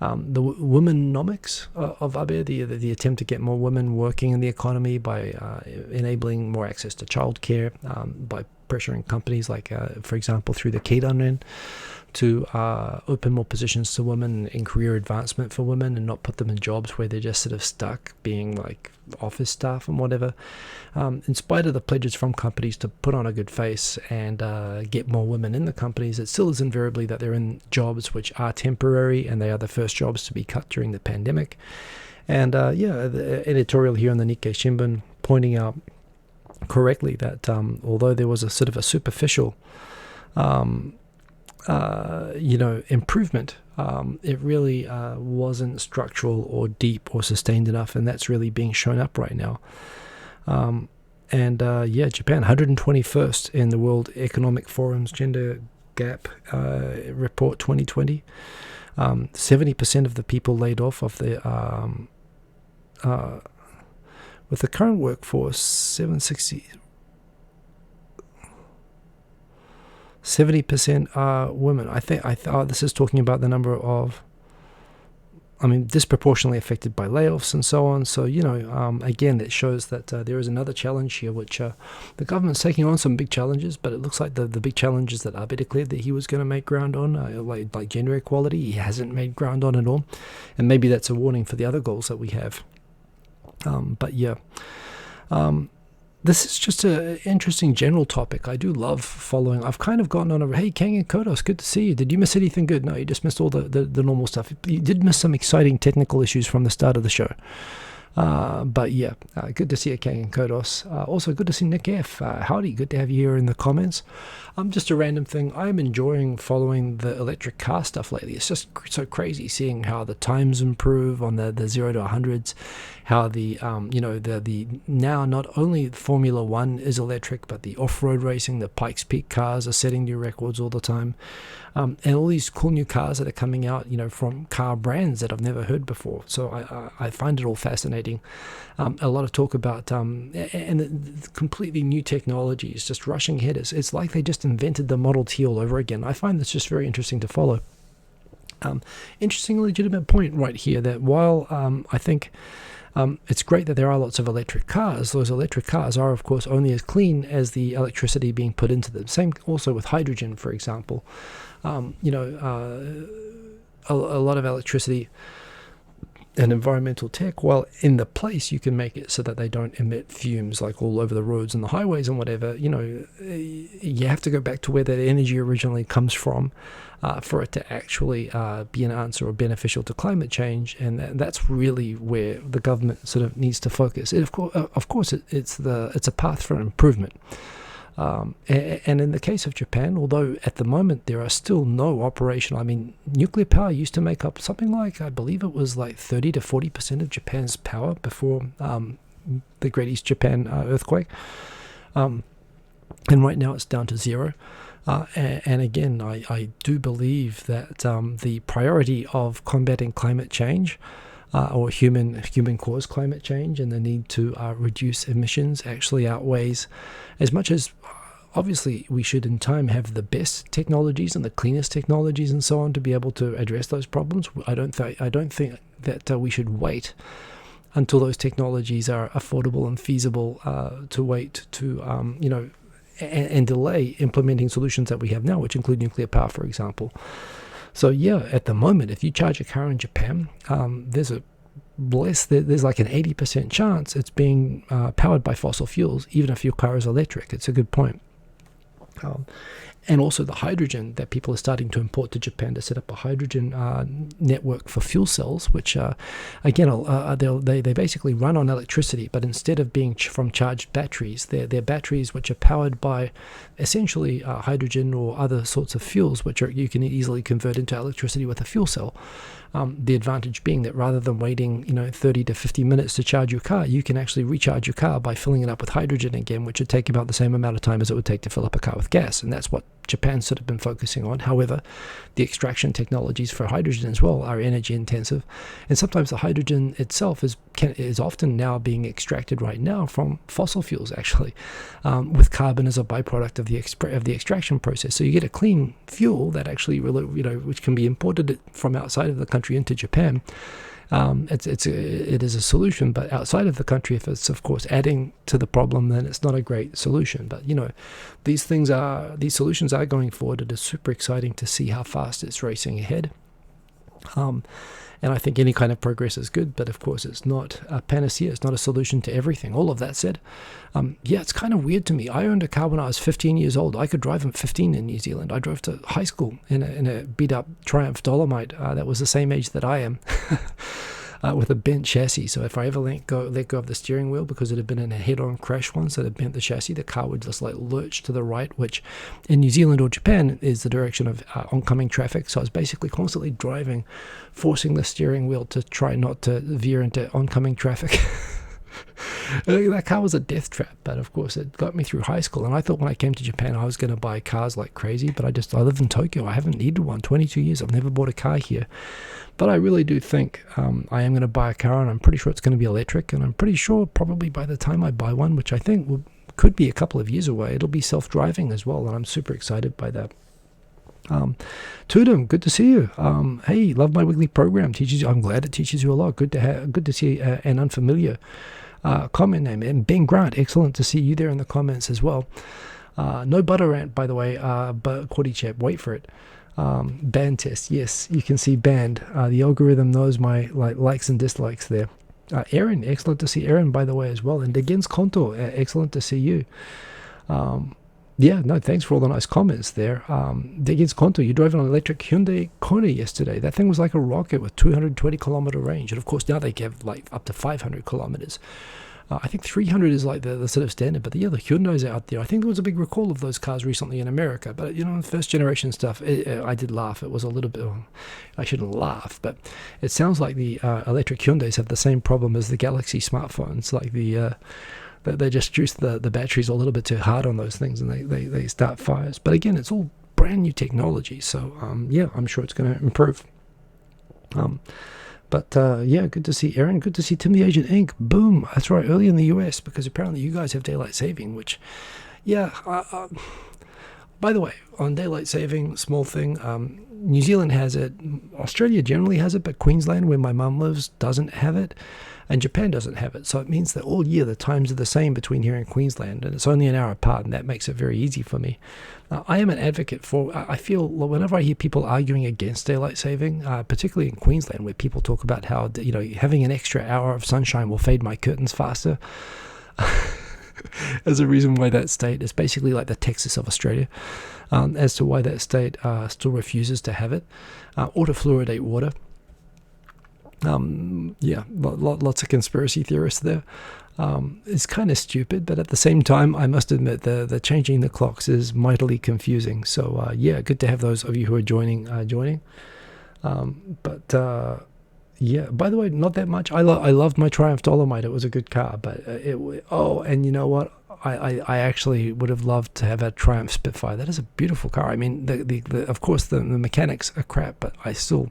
the womenomics of Abe, the attempt to get more women working in the economy by enabling more access to childcare, by pressuring companies like, for example, through the Keidanren to open more positions to women in career advancement for women and not put them in jobs where they're just sort of stuck being like office staff and whatever. In spite of the pledges from companies to put on a good face and get more women in the companies, it still is invariably that they're in jobs which are temporary, and they are the first jobs to be cut during the pandemic. And the editorial here on the Nikkei Shimbun pointing out correctly that although there was a sort of a superficial improvement, it really wasn't structural or deep or sustained enough, and that's really being shown up right now. yeah, Japan 121st in the World Economic Forum's Gender Gap Report 2020. 70% of the people laid off of the with the current workforce, 70% are women. I think this is talking about the number of, disproportionately affected by layoffs and so on. So, again, it shows that there is another challenge here, which the government's taking on some big challenges, but it looks like the big challenges that Abe declared that he was going to make ground on, like gender equality, he hasn't made ground on at all. And maybe that's a warning for the other goals that we have. This is just an interesting general topic. I do love following. I've kind of gotten on a, hey, Kang and Kodos, good to see you. Did you miss anything good? No, you just missed all the normal stuff. You did miss some exciting technical issues from the start of the show. Good to see you, Kang and Kodos. Also, good to see Nick F. Howdy, good to have you here in the comments. Just a random thing. I'm enjoying following the electric car stuff lately. It's just so crazy seeing how the times improve on the 0 to 100s, how the now not only Formula One is electric, but the off-road racing, the Pikes Peak cars are setting new records all the time. And all these cool new cars that are coming out, from car brands that I've never heard before. So I find it all fascinating. A lot of talk about and the completely new technologies just rushing ahead. It's like they just invented the Model T all over again. I find this just very interesting to follow. Interesting, legitimate point right here that while I think it's great that there are lots of electric cars, those electric cars are, of course, only as clean as the electricity being put into them. Same also with hydrogen, for example. A lot of electricity and environmental tech, while in the place you can make it so that they don't emit fumes like all over the roads and the highways and whatever, you have to go back to where that energy originally comes from for it to actually be an answer or beneficial to climate change. And that's really where the government sort of needs to focus. Of course, it's a path for improvement. And in the case of Japan, although at the moment there are still no operational, nuclear power used to make up something like, I believe it was like 30 to 40% of Japan's power before the Great East Japan earthquake. And right now it's down to zero. And again, I do believe that the priority of combating climate change or human-caused climate change and the need to reduce emissions actually outweighs, as much as obviously we should in time have the best technologies and the cleanest technologies and so on to be able to address those problems. I don't think that we should wait until those technologies are affordable and feasible to wait to and delay implementing solutions that we have now, which include nuclear power, for example. So at the moment, if you charge a car in Japan, there's like an 80% chance it's being powered by fossil fuels, even if your car is electric. It's a good point. And also the hydrogen that people are starting to import to Japan to set up a hydrogen network for fuel cells, which they basically run on electricity, but instead of being from charged batteries, they're batteries which are powered by essentially hydrogen or other sorts of fuels, which you can easily convert into electricity with a fuel cell. The advantage being that rather than waiting 30 to 50 minutes to charge your car, you can actually recharge your car by filling it up with hydrogen again, which would take about the same amount of time as it would take to fill up a car with gas. And that's what Japan's sort of been focusing on. However, the extraction technologies for hydrogen as well are energy intensive, and sometimes the hydrogen itself is often now being extracted right now from fossil fuels, actually, with carbon as a byproduct of the extraction process. So you get a clean fuel that actually which can be imported from outside of the country into Japan. It is a solution, but outside of the country, if it's of course adding to the problem, then it's not a great solution. But these solutions are going forward. It is super exciting to see how fast it's racing ahead. And I think any kind of progress is good, but of course it's not a panacea. It's not a solution to everything. All of that said, it's kind of weird to me. I owned a car when I was 15 years old. I could drive at 15 in New Zealand. I drove to high school in a beat-up Triumph Dolomite that was the same age that I am. With a bent chassis. So if I ever let go of the steering wheel, because it had been in a head-on crash once that had bent the chassis, the car would just like lurch to the right, which in New Zealand or Japan is the direction of oncoming traffic. So I was basically constantly driving, forcing the steering wheel to try not to veer into oncoming traffic. That car was a death trap, but of course it got me through high school. And I thought when I came to Japan I was going to buy cars like crazy, but I live in Tokyo. I haven't needed one. 22 years. I've never bought a car here. But I really do think I am going to buy a car, and I'm pretty sure it's going to be electric. And I'm pretty sure probably by the time I buy one, which I think could be a couple of years away, it'll be self-driving as well. And I'm super excited by that. Tudum, good to see you. Hey, love my weekly program. Teaches you. I'm glad it teaches you a lot. Good to see an unfamiliar comment name. And Ben Grant, excellent to see you there in the comments as well. No butter rant, by the way. But Quaddy Chap, wait for it. Band test. Yes, you can see band. The algorithm knows my likes and dislikes there. Aaron, excellent to see Aaron, by the way, as well. And Degens Konto, excellent to see you. Yeah, no, thanks for all the nice comments there. Degens Konto, you drove an electric Hyundai Kona yesterday. That thing was like a rocket with 220 kilometer range. And of course, now they give like up to 500 kilometers. I think 300 is like the sort of standard, but the Hyundais are out there. I think there was a big recall of those cars recently in America, but first generation stuff, I did laugh. It was a little bit, I shouldn't laugh, but it sounds like the electric Hyundais have the same problem as the Galaxy smartphones, like they just juice the batteries a little bit too hard on those things, and they start fires. But again, it's all brand new technology, so yeah, I'm sure it's going to improve. But yeah, good to see Aaron. Good to see Tim the Agent Inc. Boom. That's right, early in the US, because apparently you guys have daylight saving, which, yeah. By the way, on daylight saving, small thing, New Zealand has it. Australia generally has it, but Queensland, where my mum lives, doesn't have it. And Japan doesn't have it. So it means that all year the times are the same between here and Queensland, and it's only an hour apart, and that makes it very easy for me. I am an advocate for, I feel whenever I hear people arguing against daylight saving, particularly in Queensland, where people talk about how, having an extra hour of sunshine will fade my curtains faster, as a reason why that state is basically like the Texas of Australia, as to why that state still refuses to have it, or to fluoridate water. Yeah, lots of conspiracy theorists there. It's kind of stupid, but at the same time, I must admit the changing the clocks is mightily confusing. So yeah, good to have those of you who are joining. Yeah, by the way, not that much. I loved my Triumph Dolomite. It was a good car, but and you know what? I actually would have loved to have a Triumph Spitfire. That is a beautiful car. I mean, of course the mechanics are crap, but I still,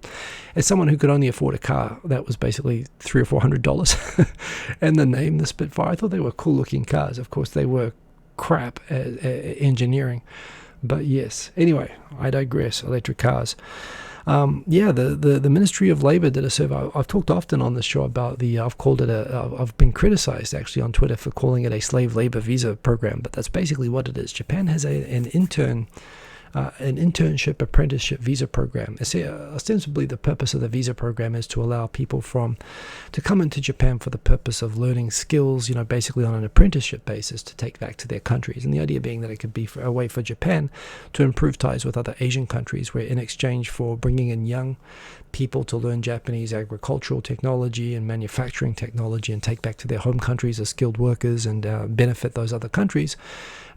as someone who could only afford a car that was basically $300 or $400, and the name, the Spitfire, I thought they were cool looking cars. Of course, they were crap at engineering, but yes. Anyway, I digress. Electric cars. Yeah, the Ministry of Labour did a survey. I've talked often on this show about I've been criticized actually on Twitter for calling it a slave labor visa program, but that's basically what it is. Japan has an internship apprenticeship visa program. Ostensibly, the purpose of the visa program is to allow people to come into Japan for the purpose of learning skills, basically on an apprenticeship basis to take back to their countries. And the idea being that it could be a way for Japan to improve ties with other Asian countries, where in exchange for bringing in young people to learn Japanese agricultural technology and manufacturing technology and take back to their home countries as skilled workers and benefit those other countries.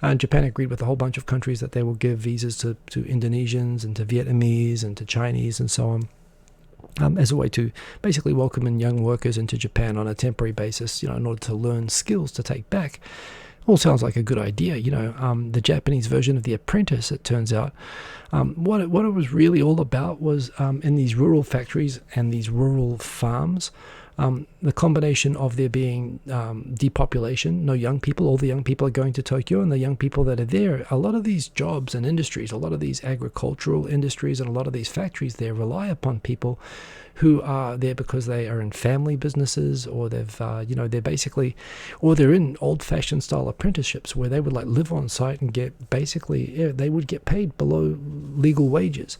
And Japan agreed with a whole bunch of countries that they will give visas to Indonesians and to Vietnamese and to Chinese and so on, as a way to basically welcome in young workers into Japan on a temporary basis, in order to learn skills to take back. All sounds like a good idea, the Japanese version of The Apprentice, it turns out. What it was really all about was in these rural factories and these rural farms, the combination of there being depopulation, no young people, all the young people are going to Tokyo, and the young people that are there, a lot of these jobs and industries, a lot of these agricultural industries and a lot of these factories there rely upon people who are there because they are in family businesses, or they're basically, or they're in old-fashioned style apprenticeships where they would live on site and they would get paid below legal wages.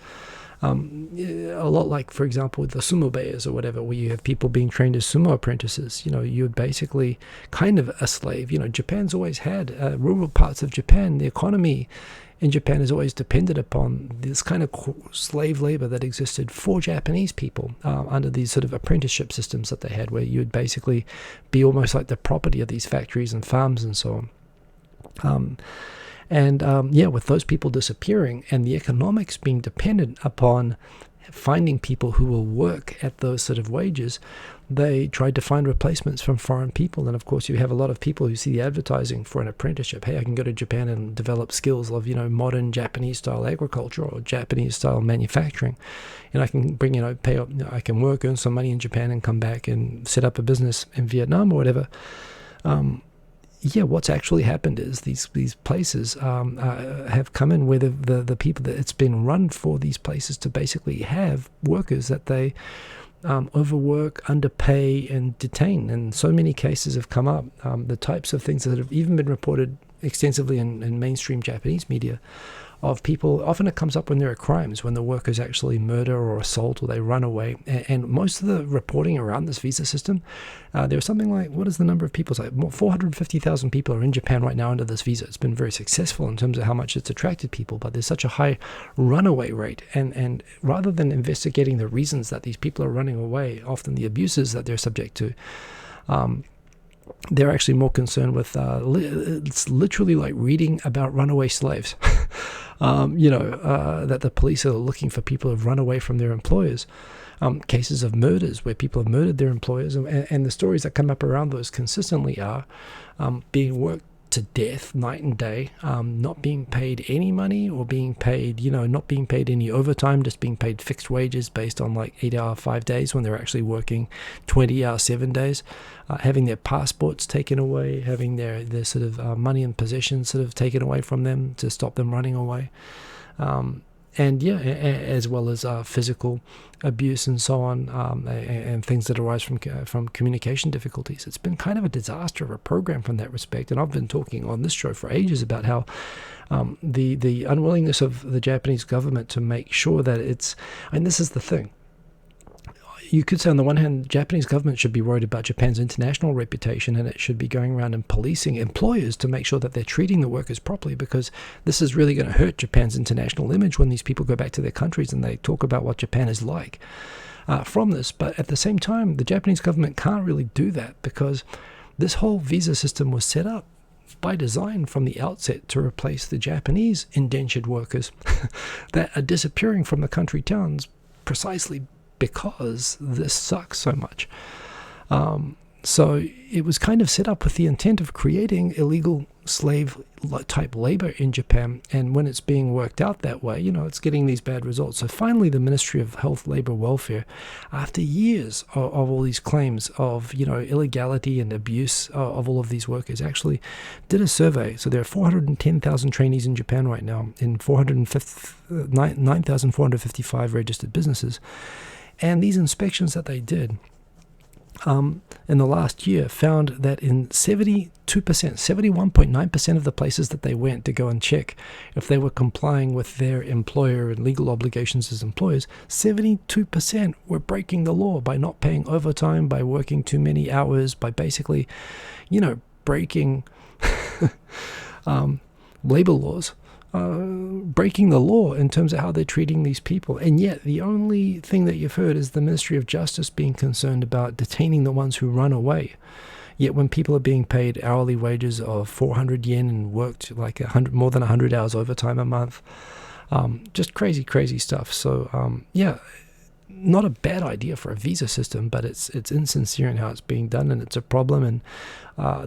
A lot like, for example, with the sumo bayers or whatever, where you have people being trained as sumo apprentices. You're basically kind of a slave. Japan's always had rural parts of Japan. The economy in Japan is always depended upon this kind of slave labor that existed for Japanese people under these sort of apprenticeship systems that they had, where you would basically be almost like the property of these factories and farms and so on. Yeah, with those people disappearing and the economics being dependent upon finding people who will work at those sort of wages, they tried to find replacements from foreign people. And of course, you have a lot of people who see the advertising for an apprenticeship. Hey, I can go to Japan and develop skills of, modern Japanese style agriculture or Japanese style manufacturing. And I can bring, pay up, I can work, earn some money in Japan and come back and set up a business in Vietnam or whatever. What's actually happened is these places have come in where the people that it's been run for these places to basically have workers that they overwork, underpay, and detain. And so many cases have come up. The types of things that have even been reported extensively in mainstream Japanese media of people, often it comes up when there are crimes, when the workers actually murder or assault or they run away. And most of the reporting around this visa system, there's something like, what is the number of people? It's like 450,000 people are in Japan right now under this visa. It's been very successful in terms of how much it's attracted people, but there's such a high runaway rate. And rather than investigating the reasons that these people are running away, often the abuses that they're subject to, they're actually more concerned with, it's literally like reading about runaway slaves. That the police are looking for people who've run away from their employers. Cases of murders where people have murdered their employers. And the stories that come up around those consistently are being worked to death night and day, not being paid any money or being paid, not being paid any overtime, just being paid fixed wages based on like 8-hour 5 days when they're actually working 20-hour 7 days, having their passports taken away, having their sort of money and possessions sort of taken away from them to stop them running away. As well as physical abuse and so on, and things that arise from communication difficulties. It's been kind of a disaster of a program from that respect. And I've been talking on this show for ages about how the unwillingness of the Japanese government to make sure that and this is the thing. You could say on the one hand, the Japanese government should be worried about Japan's international reputation, and it should be going around and policing employers to make sure that they're treating the workers properly, because this is really going to hurt Japan's international image when these people go back to their countries and they talk about what Japan is like from this. But at the same time, the Japanese government can't really do that, because this whole visa system was set up by design from the outset to replace the Japanese indentured workers that are disappearing from the country towns precisely because this sucks so much. So it was kind of set up with the intent of creating illegal slave type labor in Japan, and when it's being worked out that way, it's getting these bad results. So finally the Ministry of Health, Labor, Welfare, after years of all these claims of illegality and abuse of all of these workers, actually did a survey. So there are 410,000 trainees in Japan right now in 9,455 registered businesses. And these inspections that they did in the last year found that in 71.9% of the places that they went to go and check if they were complying with their employer and legal obligations as employers, 72% were breaking the law by not paying overtime, by working too many hours, by basically, breaking labor laws. Breaking the law in terms of how they're treating these people. And yet the only thing that you've heard is the Ministry of Justice being concerned about detaining the ones who run away. Yet when people are being paid hourly wages of 400 yen and worked like more than 100 hours overtime a month, just crazy stuff. So not a bad idea for a visa system, but it's insincere in how it's being done, and it's a problem. And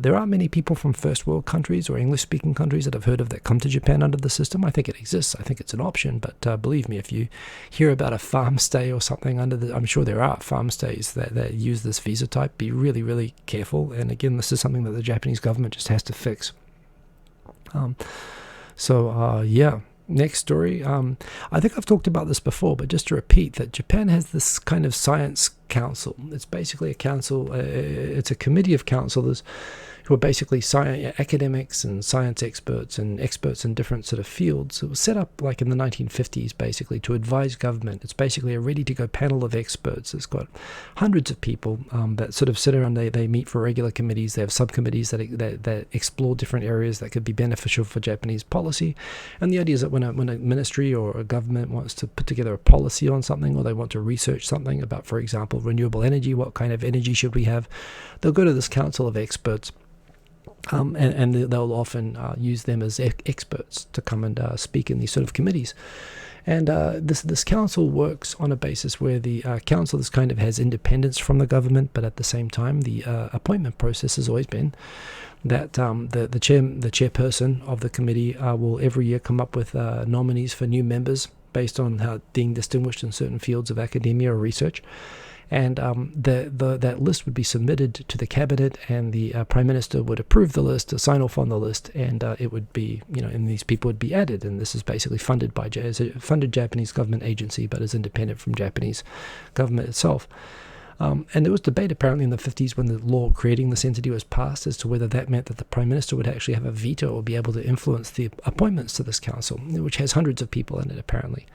there aren't many people from first world countries or English-speaking countries that I've heard of that come to Japan under the system. I think it exists. I think it's an option. But believe me, if you hear about a farm stay or something I'm sure there are farm stays that use this visa type, be really, really careful. And again, this is something that the Japanese government just has to fix. Next story. I think I've talked about this before, but just to repeat, that Japan has this kind of science council. It's basically a council. It's a committee of counselors who are basically academics and science experts and experts in different sort of fields. It was set up like in the 1950s, basically, to advise government. It's basically a ready-to-go panel of experts. It's got hundreds of people that sort of sit around. They meet for regular committees. They have subcommittees that explore different areas that could be beneficial for Japanese policy. And the idea is that when a ministry or a government wants to put together a policy on something, or they want to research something about, for example, renewable energy, what kind of energy should we have, they'll go to this council of experts. and they'll often use them as experts to come and speak in these sort of committees. And this council works on a basis where the council kind of has independence from the government, but at the same time, the appointment process has always been that the chairperson of the committee will every year come up with nominees for new members based on how being distinguished in certain fields of academia or research. And that list would be submitted to the cabinet, and the prime minister would approve the list, sign off on the list, and it would be, and these people would be added. And this is basically funded by funded Japanese government agency, but is independent from Japanese government itself. And there was debate apparently in the 50s when the law creating this entity was passed as to whether that meant that the prime minister would actually have a veto or be able to influence the appointments to this council, which has hundreds of people in it apparently.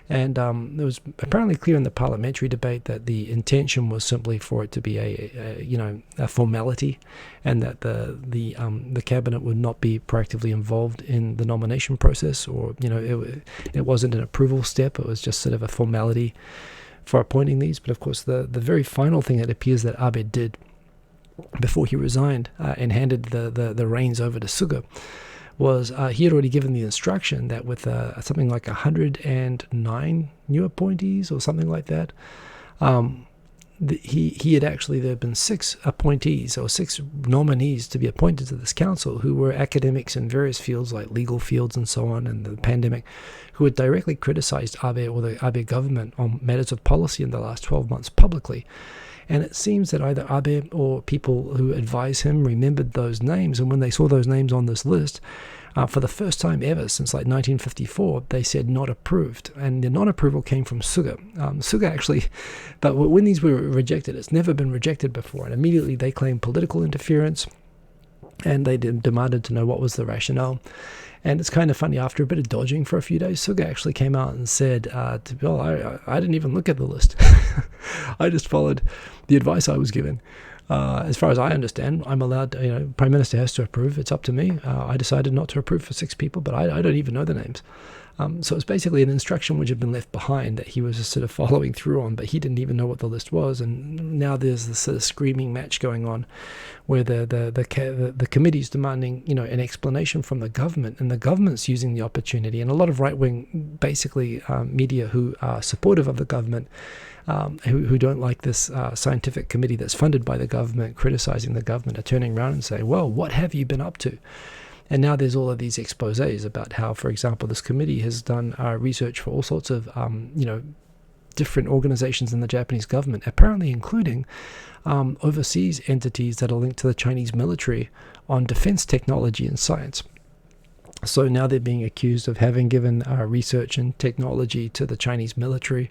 And it was apparently clear in the parliamentary debate that the intention was simply for it to be a formality, and that the cabinet would not be proactively involved in the nomination process, or it wasn't an approval step. It was just sort of a formality for appointing these. But of course, the very final thing it appears that Abe did before he resigned and handed the reins over to Suga was he had already given the instruction that with something like 109 new appointees or something like that, he had actually, there had been 6 appointees or 6 nominees to be appointed to this council who were academics in various fields like legal fields and so on, and the pandemic, who had directly criticized Abe or the Abe government on matters of policy in the last 12 months publicly. And it seems that either Abe or people who advise him remembered those names, and when they saw those names on this list, for the first time ever since like 1954, they said not approved, and the non-approval came from Suga. Suga actually, but when these were rejected, it's never been rejected before, and immediately they claimed political interference, and they demanded to know what was the rationale. And it's kind of funny, after a bit of dodging for a few days, Suga actually came out and said, to Bill, I didn't even look at the list. I just followed the advice I was given. As far as I understand, I'm allowed to, Prime Minister has to approve. It's up to me. I decided not to approve for 6 people, but I don't even know the names. So it's basically an instruction which had been left behind that he was just sort of following through on, but he didn't even know what the list was. And now there's this sort of screaming match going on where the committee's demanding, an explanation from the government, and the government's using the opportunity. And a lot of right-wing, basically, media who are supportive of the government, who don't like this scientific committee that's funded by the government, criticizing the government, are turning around and saying, well, what have you been up to? And now there's all of these exposés about how, for example, this committee has done research for all sorts of, different organizations in the Japanese government, apparently including overseas entities that are linked to the Chinese military on defense technology and science. So now they're being accused of having given research and technology to the Chinese military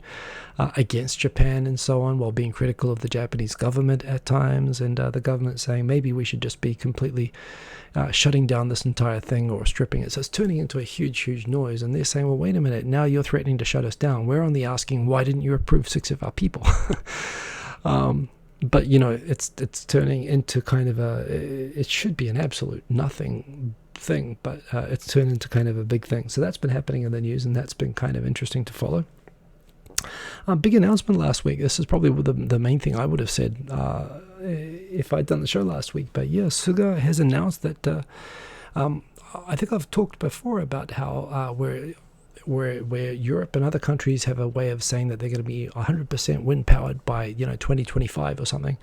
against Japan and so on, while being critical of the Japanese government at times, and the government saying maybe we should just be completely shutting down this entire thing or stripping it. So it's turning into a huge noise, and they're saying, well, wait a minute, now you're threatening to shut us down. We're only asking, why didn't you approve 6 of our people? But, it's turning into kind of it should be an absolute nothing thing, but it's turned into kind of a big thing. So that's been happening in the news, and that's been kind of interesting to follow. Big announcement last week. This is probably the main thing I would have said if I'd done the show last week. But yeah, Suga has announced that I think I've talked before about how where Europe and other countries have a way of saying that they're going to be 100% wind powered by 2025 or something.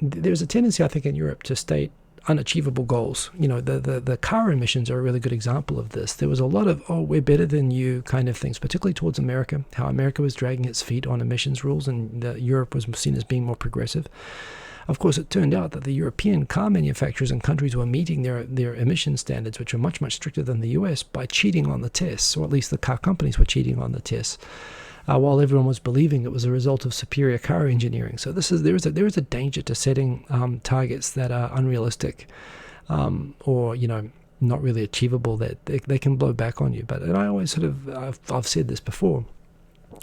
There's a tendency, I think, in Europe to state unachievable goals. The car emissions are a really good example of this. There was a lot of, we're better than you kind of things, particularly towards America, how America was dragging its feet on emissions rules, and Europe was seen as being more progressive. Of course, it turned out that the European car manufacturers and countries were meeting their emission standards, which are much stricter than the US, by cheating on the tests, or at least the car companies were cheating on the tests. While everyone was believing it was a result of superior car engineering. So there is a danger to setting targets that are unrealistic, or not really achievable, that they can blow back on you. And I always I've said this before.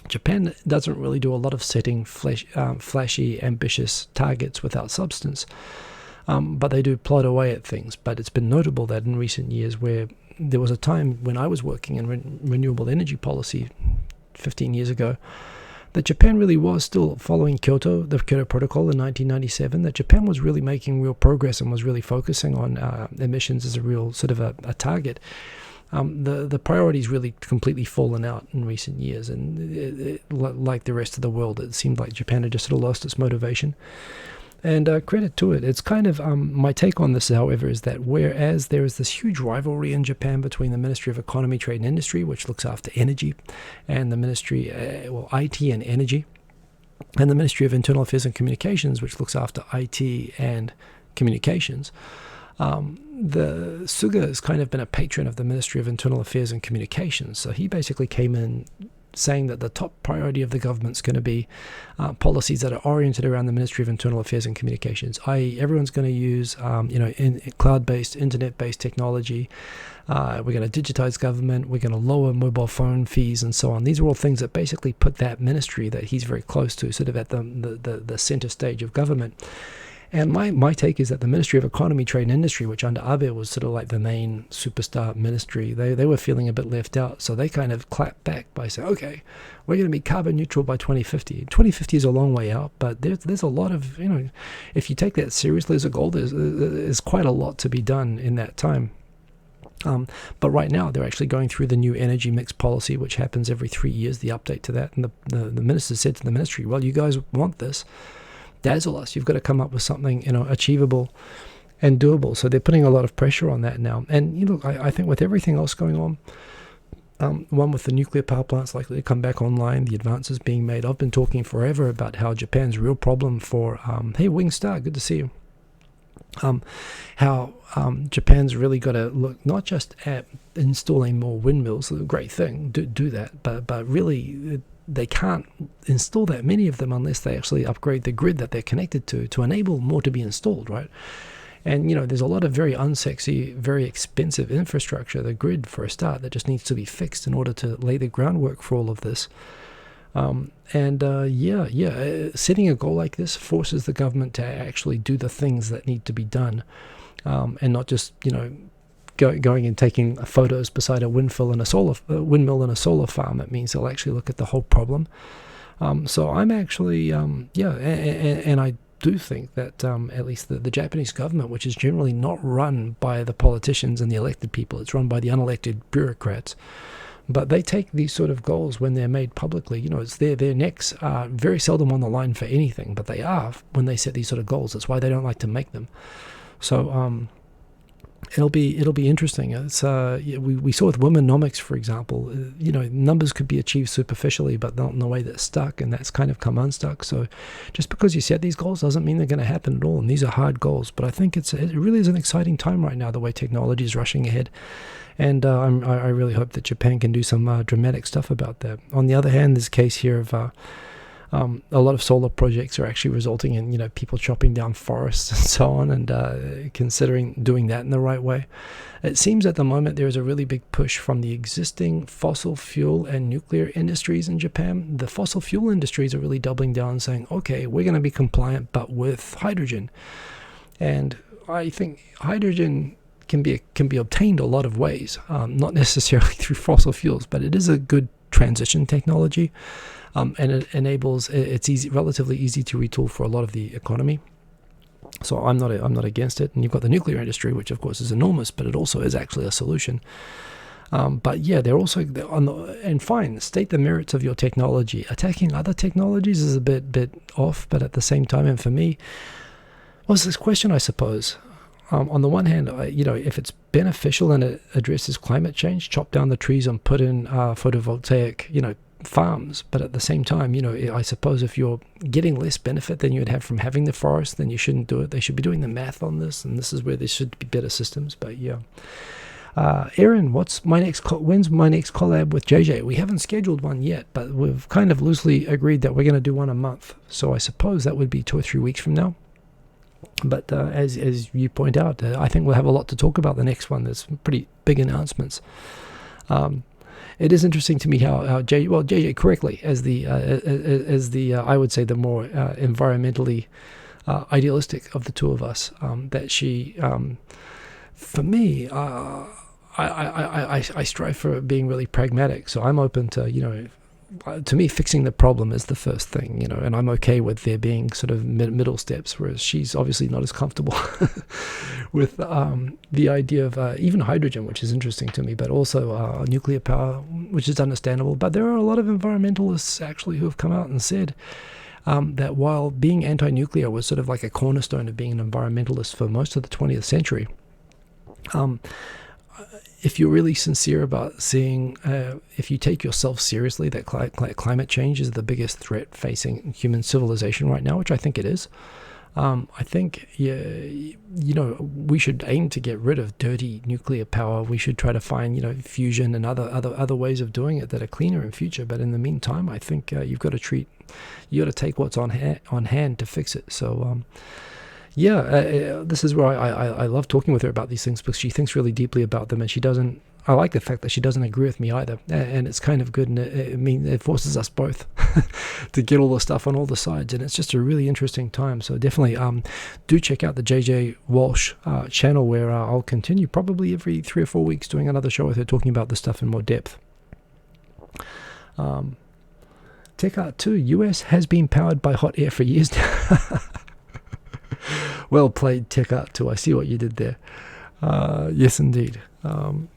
Japan doesn't really do a lot of setting flashy, ambitious targets without substance, but they do plod away at things. But it's been notable that in recent years, where there was a time when I was working in renewable energy policy 15 years ago, that Japan really was still following the Kyoto Protocol in 1997, that Japan was really making real progress and was really focusing on emissions as a real sort of a target. The priorities really completely fallen out in recent years, and like the rest of the world, it seemed like Japan had just sort of lost its motivation. And credit to it. It's kind of my take on this, however, is that whereas there is this huge rivalry in Japan between the Ministry of Economy, Trade and Industry, which looks after energy, and the Ministry, IT and Energy, and the Ministry of Internal Affairs and Communications, which looks after IT and Communications. The Suga has kind of been a patron of the Ministry of Internal Affairs and Communications. So he basically came in saying that the top priority of the government is going to be policies that are oriented around the Ministry of Internal Affairs and Communications, i.e. everyone's going to use cloud-based, internet-based technology. We're going to digitize government. We're going to lower mobile phone fees and so on. These are all things that basically put that ministry that he's very close to sort of at the center stage of government. And my take is that the Ministry of Economy, Trade and Industry, which under Abe was sort of like the main superstar ministry, they were feeling a bit left out. So they kind of clapped back by saying, okay, we're going to be carbon neutral by 2050. 2050 is a long way out, but there's a lot of, if you take that seriously as a goal, there's quite a lot to be done in that time. But right now, they're actually going through the new energy mix policy, which happens every 3 years, the update to that. And the minister said to the ministry, well, you guys want this. Dazzle us. You've got to come up with something, achievable and doable. So they're putting a lot of pressure on that now. And, I think with everything else going on, one with the nuclear power plants likely to come back online, the advances being made. I've been talking forever about how Japan's real problem for, hey, Wingstar, good to see you. How Japan's really got to look not just at installing more windmills, a great thing, do that, but really they can't install that many of them unless they actually upgrade the grid that they're connected to enable more to be installed, right? And, there's a lot of very unsexy, very expensive infrastructure, the grid for a start, that just needs to be fixed in order to lay the groundwork for all of this. Setting a goal like this forces the government to actually do the things that need to be done, and not just, going and taking photos beside a windmill and a solar farm. It means they'll actually look at the whole problem. So I'm actually, and I do think that at least the Japanese government, which is generally not run by the politicians and the elected people, it's run by the unelected bureaucrats. But they take these sort of goals when they're made publicly. It's their necks are very seldom on the line for anything, but they are when they set these sort of goals. That's why they don't like to make them. So it'll be interesting. It's we saw with womenomics, for example. Numbers could be achieved superficially, but not in the way that's stuck, and that's kind of come unstuck. So just because you set these goals doesn't mean they're going to happen at all. And these are hard goals, but I think it really is an exciting time right now, the way technology is rushing ahead. And I really hope that Japan can do some dramatic stuff about that. On the other hand, there's a case here of a lot of solar projects are actually resulting in people chopping down forests and so on, and considering doing that in the right way. It seems at the moment there is a really big push from the existing fossil fuel and nuclear industries in Japan. The fossil fuel industries are really doubling down, saying, okay, we're going to be compliant, but with hydrogen. And I think hydrogen can be obtained a lot of ways, not necessarily through fossil fuels, but it is a good transition technology, and it enables it's relatively easy to retool for a lot of the economy. So I'm not against it. And you've got the nuclear industry, which of course is enormous, but it also is actually a solution. But yeah, they're also and fine, state the merits of your technology. Attacking other technologies is a bit off, but at the same time, and for me, was this question, I suppose. On the one hand, if it's beneficial and it addresses climate change, chop down the trees and put in photovoltaic, farms. But at the same time, I suppose if you're getting less benefit than you would have from having the forest, then you shouldn't do it. They should be doing the math on this, and this is where there should be better systems. But yeah. Aaron, when's my next collab with JJ? We haven't scheduled one yet, but we've kind of loosely agreed that we're going to do one a month. So I suppose that would be 2 or 3 weeks from now. But as you point out, I think we'll have a lot to talk about the next one. There's pretty big announcements. It is interesting to me how JJ correctly as the I would say the more environmentally idealistic of the two of us, that she for me I strive for being really pragmatic. So I'm open to to me, fixing the problem is the first thing, and I'm okay with there being sort of middle steps, whereas she's obviously not as comfortable with the idea of even hydrogen, which is interesting to me, but also nuclear power, which is understandable. But there are a lot of environmentalists actually who have come out and said that while being anti-nuclear was sort of like a cornerstone of being an environmentalist for most of the 20th century, if you're really sincere about seeing, if you take yourself seriously, that climate change is the biggest threat facing human civilization right now, which I think it is. I think, we should aim to get rid of dirty nuclear power. We should try to find, fusion and other ways of doing it that are cleaner in future. But in the meantime, I think you got to take what's on hand to fix it. So, this is where I love talking with her about these things, because she thinks really deeply about them, and I like the fact that she doesn't agree with me either, and it's kind of good, and it forces us both to get all the stuff on all the sides, and it's just a really interesting time. So definitely do check out the JJ Walsh channel, where I'll continue probably every 3 or 4 weeks doing another show with her, talking about this stuff in more depth. Tech Art 2, US has been powered by hot air for years now. Well played, Tech Art 2. I see what you did there. Yes, indeed. In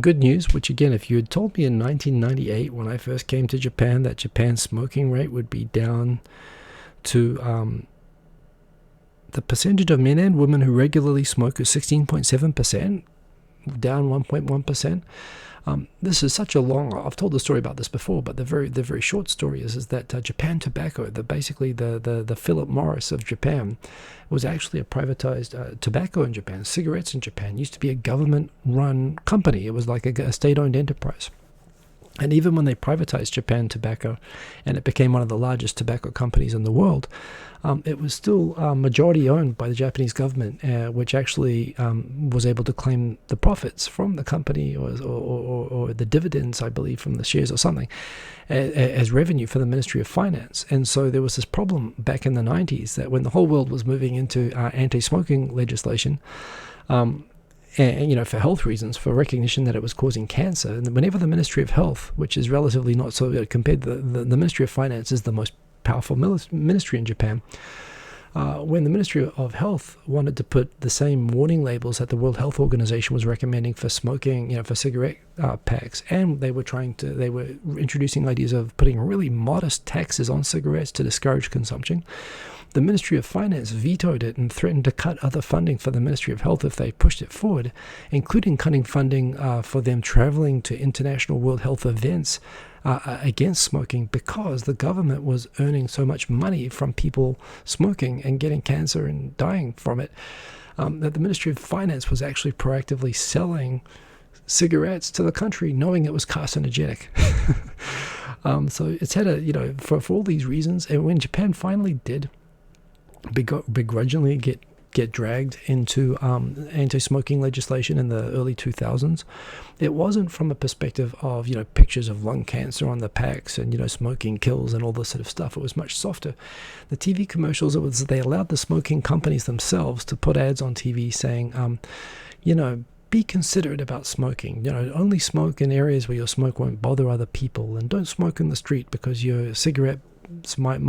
good news, which again, if you had told me in 1998 when I first came to Japan that Japan's smoking rate would be down to the percentage of men and women who regularly smoke is 16.7%, down 1.1%. This is such a long. I've told the story about this before, but the very short story is that Japan Tobacco, basically the Philip Morris of Japan, was actually a privatized tobacco in Japan. Cigarettes in Japan used to be a government-run company. It was like a state-owned enterprise. And even when they privatized Japan Tobacco, and it became one of the largest tobacco companies in the world, it was still majority owned by the Japanese government, which actually was able to claim the profits from the company or the dividends, I believe, from the shares or something, as revenue for the Ministry of Finance. And so there was this problem back in the 90s that when the whole world was moving into anti-smoking legislation, and for health reasons, for recognition that it was causing cancer. And whenever the Ministry of Health, which is relatively not so, compared to the Ministry of Finance is the most powerful ministry in Japan, when the Ministry of Health wanted to put the same warning labels that the World Health Organization was recommending for smoking, for cigarette packs, and they were introducing ideas of putting really modest taxes on cigarettes to discourage consumption, the Ministry of Finance vetoed it and threatened to cut other funding for the Ministry of Health if they pushed it forward, including cutting funding for them traveling to international World Health events against smoking, because the government was earning so much money from people smoking and getting cancer and dying from it, that the Ministry of Finance was actually proactively selling cigarettes to the country, knowing it was carcinogenic. So it's had for all these reasons, and when Japan finally did begrudgingly get dragged into anti-smoking legislation in the early 2000s, it wasn't from a perspective of pictures of lung cancer on the packs and smoking kills and all this sort of stuff. It was much softer. The TV commercials, they allowed the smoking companies themselves to put ads on TV saying, be considerate about smoking. Only smoke in areas where your smoke won't bother other people, and don't smoke in the street because your cigarette might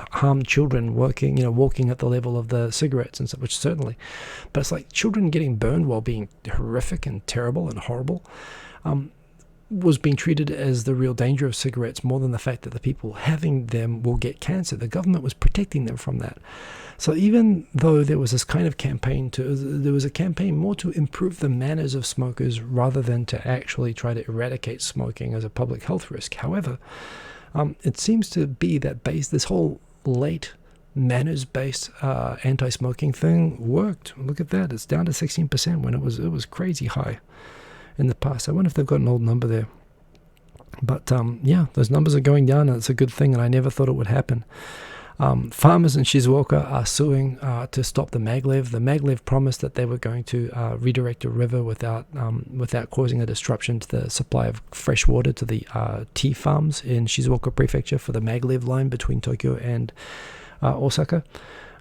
harm children walking at the level of the cigarettes and stuff, which certainly, but it's like children getting burned while being horrific and terrible and horrible was being treated as the real danger of cigarettes, more than the fact that the people having them will get cancer. The government was protecting them from that. So even though there was this kind of campaign there was a campaign more to improve the manners of smokers rather than to actually try to eradicate smoking as a public health risk. However, it seems to be that this whole late manners-based anti-smoking thing worked. Look at that; it's down to 16% when it was crazy high in the past. I wonder if they've got an old number there. But those numbers are going down, and it's a good thing. And I never thought it would happen. Farmers in Shizuoka are suing to stop the maglev. The maglev promised that they were going to redirect a river without causing a disruption to the supply of fresh water to the tea farms in Shizuoka Prefecture for the maglev line between Tokyo and Osaka.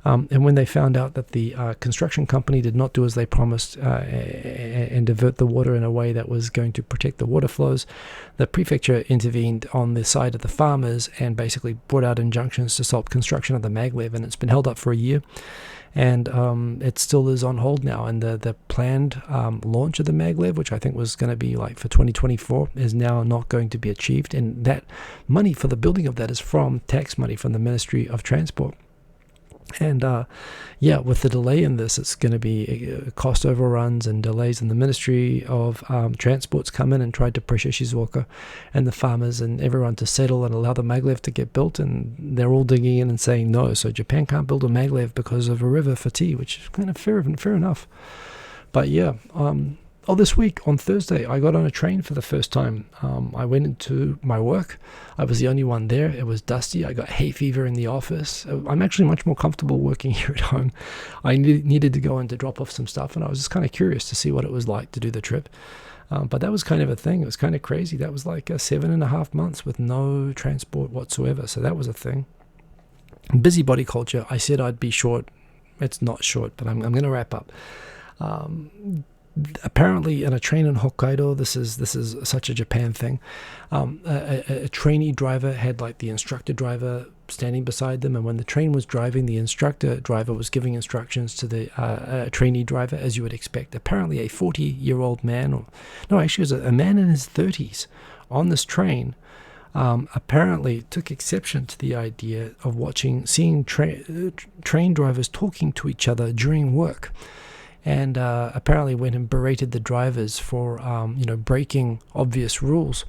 And when they found out that the construction company did not do as they promised and divert the water in a way that was going to protect the water flows, the prefecture intervened on the side of the farmers and basically brought out injunctions to stop construction of the maglev, and it's been held up for a year. And it still is on hold now. And the planned launch of the maglev, which I think was going to be like for 2024, is now not going to be achieved. And that money for the building of that is from tax money from the Ministry of Transport. And with the delay in this, it's going to be cost overruns and delays. And the Ministry of Transport's come in and tried to pressure Shizuoka and the farmers and everyone to settle and allow the maglev to get built. And they're all digging in and saying no. So Japan can't build a maglev because of a river for tea, which is kind of fair enough. But this week on Thursday, I got on a train for the first time. I went into my work. I was the only one there. It was dusty. I got hay fever in the office. I'm actually much more comfortable working here at home. I needed to go in to drop off some stuff, and I was just kind of curious to see what it was like to do the trip. But that was kind of a thing. It was kind of crazy. That was like 7.5 months with no transport whatsoever. So that was a thing. Busybody culture. I said I'd be short. It's not short, but I'm going to wrap up. Apparently, in a train in Hokkaido, this is such a Japan thing. A trainee driver had like the instructor driver standing beside them, and when the train was driving, the instructor driver was giving instructions to the trainee driver, as you would expect. Apparently, a 40-year-old man, it was a man in his 30s on this train. Apparently took exception to the idea of seeing train drivers talking to each other during work. And apparently went and berated the drivers for, breaking obvious rules,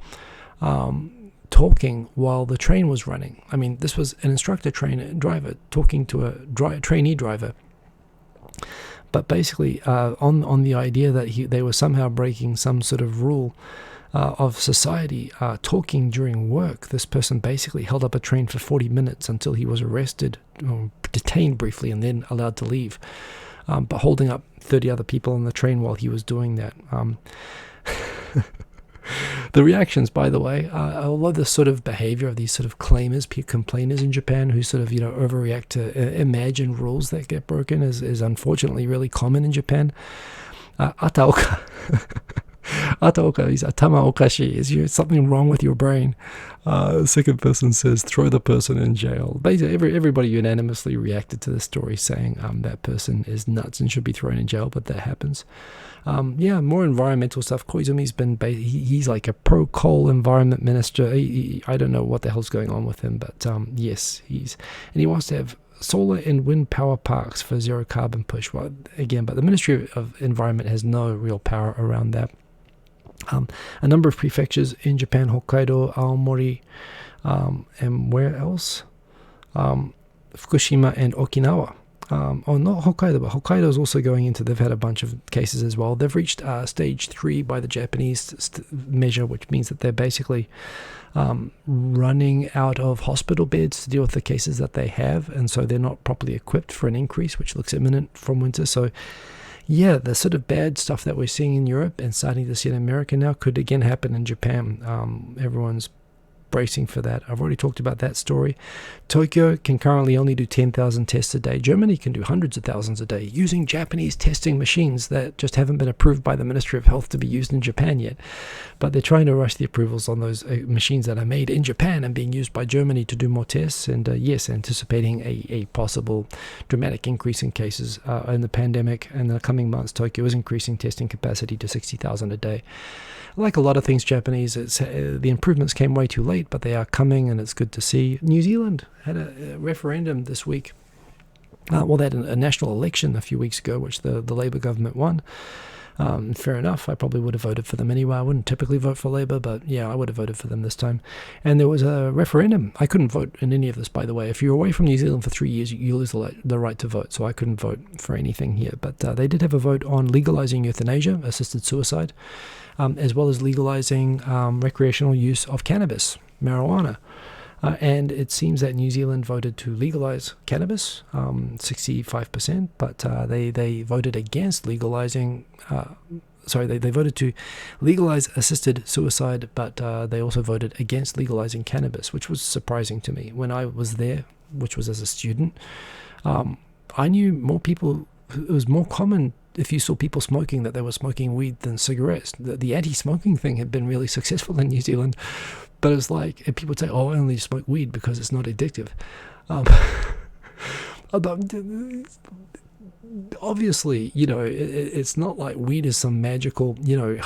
talking while the train was running. I mean, this was an instructor driver talking to a trainee driver. But basically, on the idea that they were somehow breaking some sort of rule of society, talking during work, this person basically held up a train for 40 minutes until he was arrested, or detained briefly, and then allowed to leave. But holding up 30 other people on the train while he was doing that. The reactions, by the way, I love this sort of behavior of these sort of complainers in Japan who sort of, overreact to imagined rules that get broken is unfortunately really common in Japan. Ataoka. Ataoka is atama okashi. Is something wrong with your brain? The second person says, throw the person in jail. Basically, everybody unanimously reacted to the story, saying that person is nuts and should be thrown in jail, but that happens. More environmental stuff. Koizumi's he's like a pro-coal environment minister. I don't know what the hell's going on with him, but yes, he wants to have solar and wind power parks for zero carbon push. Well, again, but the Ministry of Environment has no real power around that. A number of prefectures in Japan, Hokkaido, Aomori, and where else? Fukushima and Okinawa. Not Hokkaido, but Hokkaido is also going into, they've had a bunch of cases as well. They've reached stage 3 by the Japanese measure, which means that they're basically running out of hospital beds to deal with the cases that they have, and so they're not properly equipped for an increase, which looks imminent from winter. So yeah, the sort of bad stuff that we're seeing in Europe and starting to see in America now could again happen in Japan. Everyone's bracing for that. I've already talked about that story. Tokyo can currently only do 10,000 tests a day. Germany can do hundreds of thousands a day using Japanese testing machines that just haven't been approved by the Ministry of Health to be used in Japan yet. But they're trying to rush the approvals on those machines that are made in Japan and being used by Germany to do more tests. And yes, anticipating a possible dramatic increase in cases in the pandemic. In the coming months, Tokyo is increasing testing capacity to 60,000 a day. Like a lot of things Japanese, the improvements came way too late, but they are coming, and it's good to see. New Zealand had a referendum this week. They had a national election a few weeks ago, which the Labour government won. Fair enough. I probably would have voted for them anyway. I wouldn't typically vote for Labour, but yeah, I would have voted for them this time. And there was a referendum. I couldn't vote in any of this, by the way. If you're away from New Zealand for 3 years, you lose the right to vote. So I couldn't vote for anything here. But they did have a vote on legalizing euthanasia, assisted suicide, as well as legalizing recreational use of cannabis, marijuana. And it seems that New Zealand voted to legalize cannabis, 65%, but they voted against legalizing, they voted to legalize assisted suicide, but they also voted against legalizing cannabis, which was surprising to me. When I was there, which was as a student, I knew more people. It was more common if you saw people smoking that they were smoking weed than cigarettes. The anti-smoking thing had been really successful in New Zealand, but it's like, and people would say, "Oh, I only smoke weed because it's not addictive." Obviously, it's not like weed is some magical,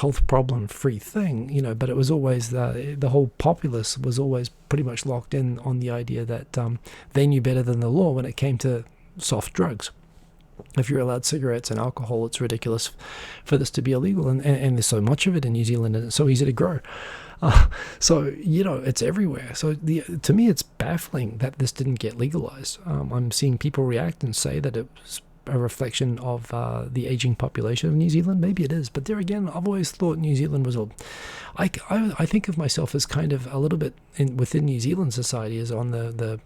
health problem-free thing, but it was always the whole populace was always pretty much locked in on the idea that they knew better than the law when it came to soft drugs. If you're allowed cigarettes and alcohol, it's ridiculous for this to be illegal, and there's so much of it in New Zealand, and it's so easy to grow. So it's everywhere. So to me, it's baffling that this didn't get legalized. I'm seeing people react and say that it was a reflection of the aging population of New Zealand. Maybe it is, but there again, I've always thought New Zealand was I think of myself as kind of a little bit within New Zealand society as on the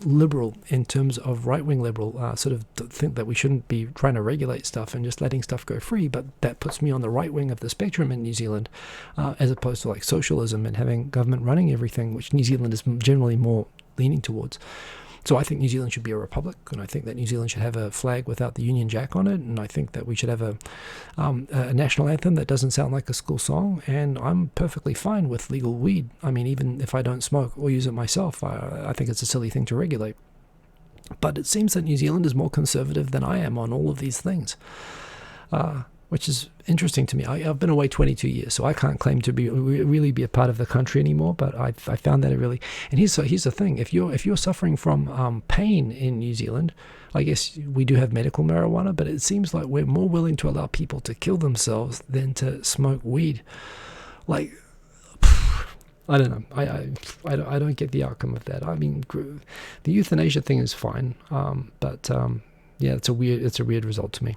liberal, in terms of right-wing liberal, sort of think that we shouldn't be trying to regulate stuff and just letting stuff go free, but that puts me on the right wing of the spectrum in New Zealand, as opposed to like socialism and having government running everything, which New Zealand is generally more leaning towards. So I think New Zealand should be a republic, and I think that New Zealand should have a flag without the Union Jack on it, and I think that we should have a national anthem that doesn't sound like a school song, and I'm perfectly fine with legal weed. I mean, even if I don't smoke or use it myself, I think it's a silly thing to regulate. But it seems that New Zealand is more conservative than I am on all of these things, which is interesting to me. I've been away 22 years, so I can't claim to really be a part of the country anymore. But I found that it really. And here's the thing: if you're suffering from pain in New Zealand, I guess we do have medical marijuana, but it seems like we're more willing to allow people to kill themselves than to smoke weed. Like, I don't know. I don't get the outcome of that. I mean, the euthanasia thing is fine, but yeah, it's a weird result to me.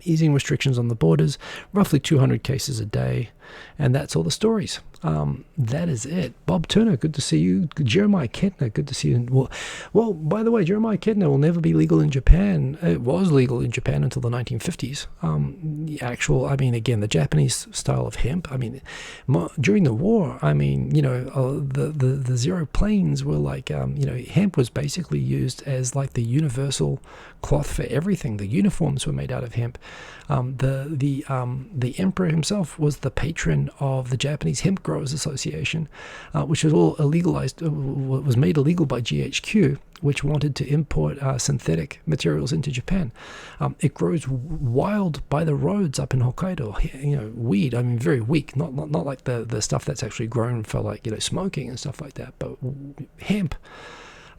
Easing restrictions on the borders, roughly 200 cases a day, and that's all the stories. That is it. Bob Turner, good to see you. Jeremiah Kettner, good to see you. Well, by the way, Jeremiah Kettner will never be legal in Japan. It was legal in Japan until the 1950s. Again, the Japanese style of hemp, during the war, the zero planes were like, hemp was basically used as like the universal cloth for everything. The uniforms were made out of hemp. The emperor himself was the patron of the Japanese Hemp Growers Association, which was all was made illegal by GHQ, which wanted to import synthetic materials into Japan. It grows wild by the roads up in Hokkaido. Weed. Very weak, not like the stuff that's actually grown for like smoking and stuff like that, but hemp.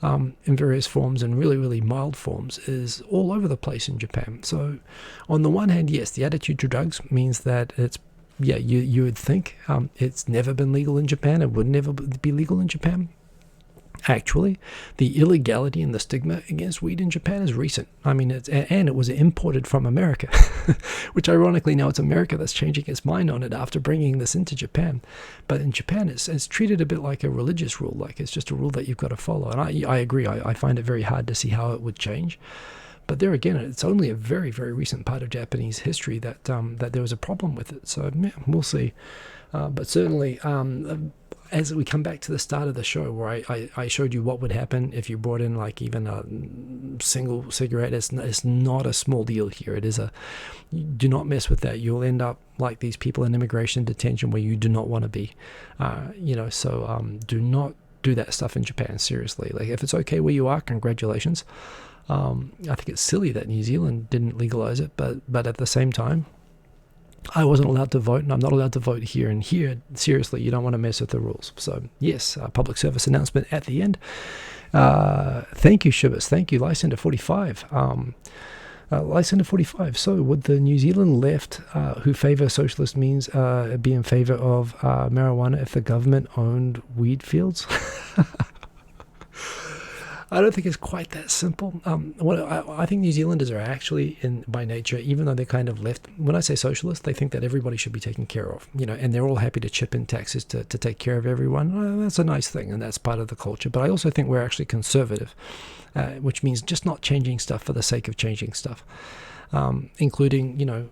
In various forms and really, really mild forms is all over the place in Japan. So on the one hand, yes, the attitude to drugs means that it's, you would think it's never been legal in Japan. It would never be legal in Japan. Actually, the illegality and the stigma against weed in Japan is recent. It was imported from America, which ironically now it's America that's changing its mind on it after bringing this into Japan. But in Japan, it's treated a bit like a religious rule, like it's just a rule that you've got to follow. And I agree. I find it very hard to see how it would change. But there again, it's only a very, very recent part of Japanese history that there was a problem with it. So yeah, we'll see. But certainly, as we come back to the start of the show where I showed you what would happen if you brought in like even a single cigarette, it's not a small deal here. Do not mess with that. You'll end up like these people in immigration detention where you do not want to be. Do not do that stuff in Japan, seriously. Like if it's okay where you are, congratulations. I think it's silly that New Zealand didn't legalize it, but at the same time, I wasn't allowed to vote, and I'm not allowed to vote here. And here, seriously, you don't want to mess with the rules. So, yes, public service announcement at the end. Thank you, Shivas. Thank you, Lysander 45. Lysander 45. So, would the New Zealand left, who favour socialist means, be in favour of marijuana if the government owned weed fields? I don't think it's quite that simple. I think New Zealanders are actually, by nature, even though they're kind of left, when I say socialist, they think that everybody should be taken care of, and they're all happy to chip in taxes to take care of everyone. That's a nice thing, and that's part of the culture. But I also think we're actually conservative, which means just not changing stuff for the sake of changing stuff, including,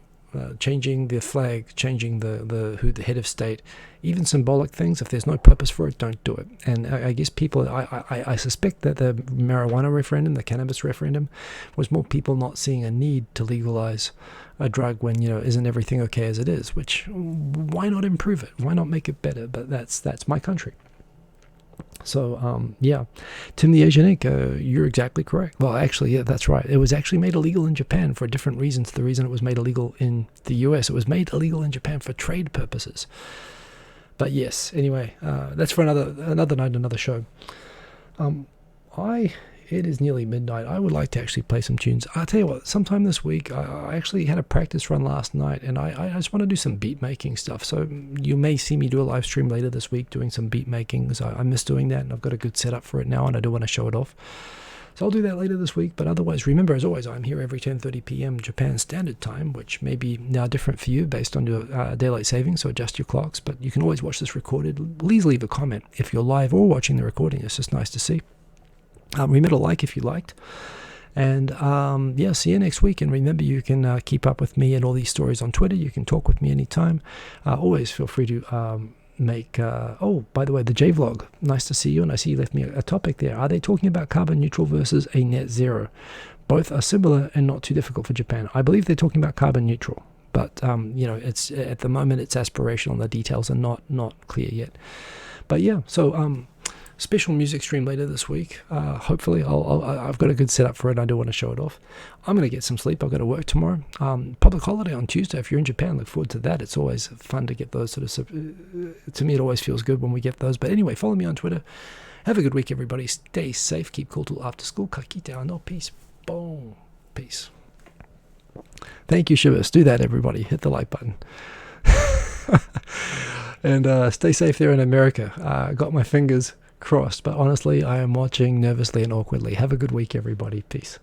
changing the flag, changing the head of state, even symbolic things. If there's no purpose for it, don't do it. And I guess people, I suspect that the marijuana referendum, the cannabis referendum, was more people not seeing a need to legalize a drug when, isn't everything okay as it is? Which, why not improve it? Why not make it better? But that's my country. So, yeah, Tim the Asian Ink, you're exactly correct. Well, actually, yeah, that's right. It was actually made illegal in Japan for a different reason to the reason it was made illegal in the US. It was made illegal in Japan for trade purposes. But yes, anyway, that's for another night, another show. It is nearly midnight. I would like to actually play some tunes. I'll tell you what, sometime this week, I actually had a practice run last night, and I just want to do some beat making stuff. So you may see me do a live stream later this week doing some beat making, because I miss doing that, and I've got a good setup for it now, and I do want to show it off. So I'll do that later this week. But otherwise, remember, as always, I'm here every 10:30 p.m. Japan Standard Time, which may be now different for you based on your daylight savings, so adjust your clocks. But you can always watch this recorded. Please leave a comment if you're live or watching the recording. It's just nice to see. Remember to like if you liked. And yeah, see you next week. And remember, you can keep up with me and all these stories on Twitter. You can talk with me anytime. Always feel free to make... oh, by the way, the J-Vlog. Nice to see you. And I see you left me a topic there. Are they talking about carbon neutral versus a net zero? Both are similar and not too difficult for Japan. I believe they're talking about carbon neutral. But, it's at the moment, it's aspirational. The details are not clear yet. But yeah, so... special music stream later this week. Hopefully, I've got a good setup for it. I do want to show it off. I'm going to get some sleep. I've got to work tomorrow. Public holiday on Tuesday. If you're in Japan, look forward to that. It's always fun to get those sort of... to me, it always feels good when we get those. But anyway, follow me on Twitter. Have a good week, everybody. Stay safe. Keep cool till after school. Kakita no peace. Boom. Peace. Thank you, Shivers. Do that, everybody. Hit the like button. And stay safe there in America. Got my fingers crossed, but honestly, I am watching nervously and awkwardly. Have a good week, everybody. Peace.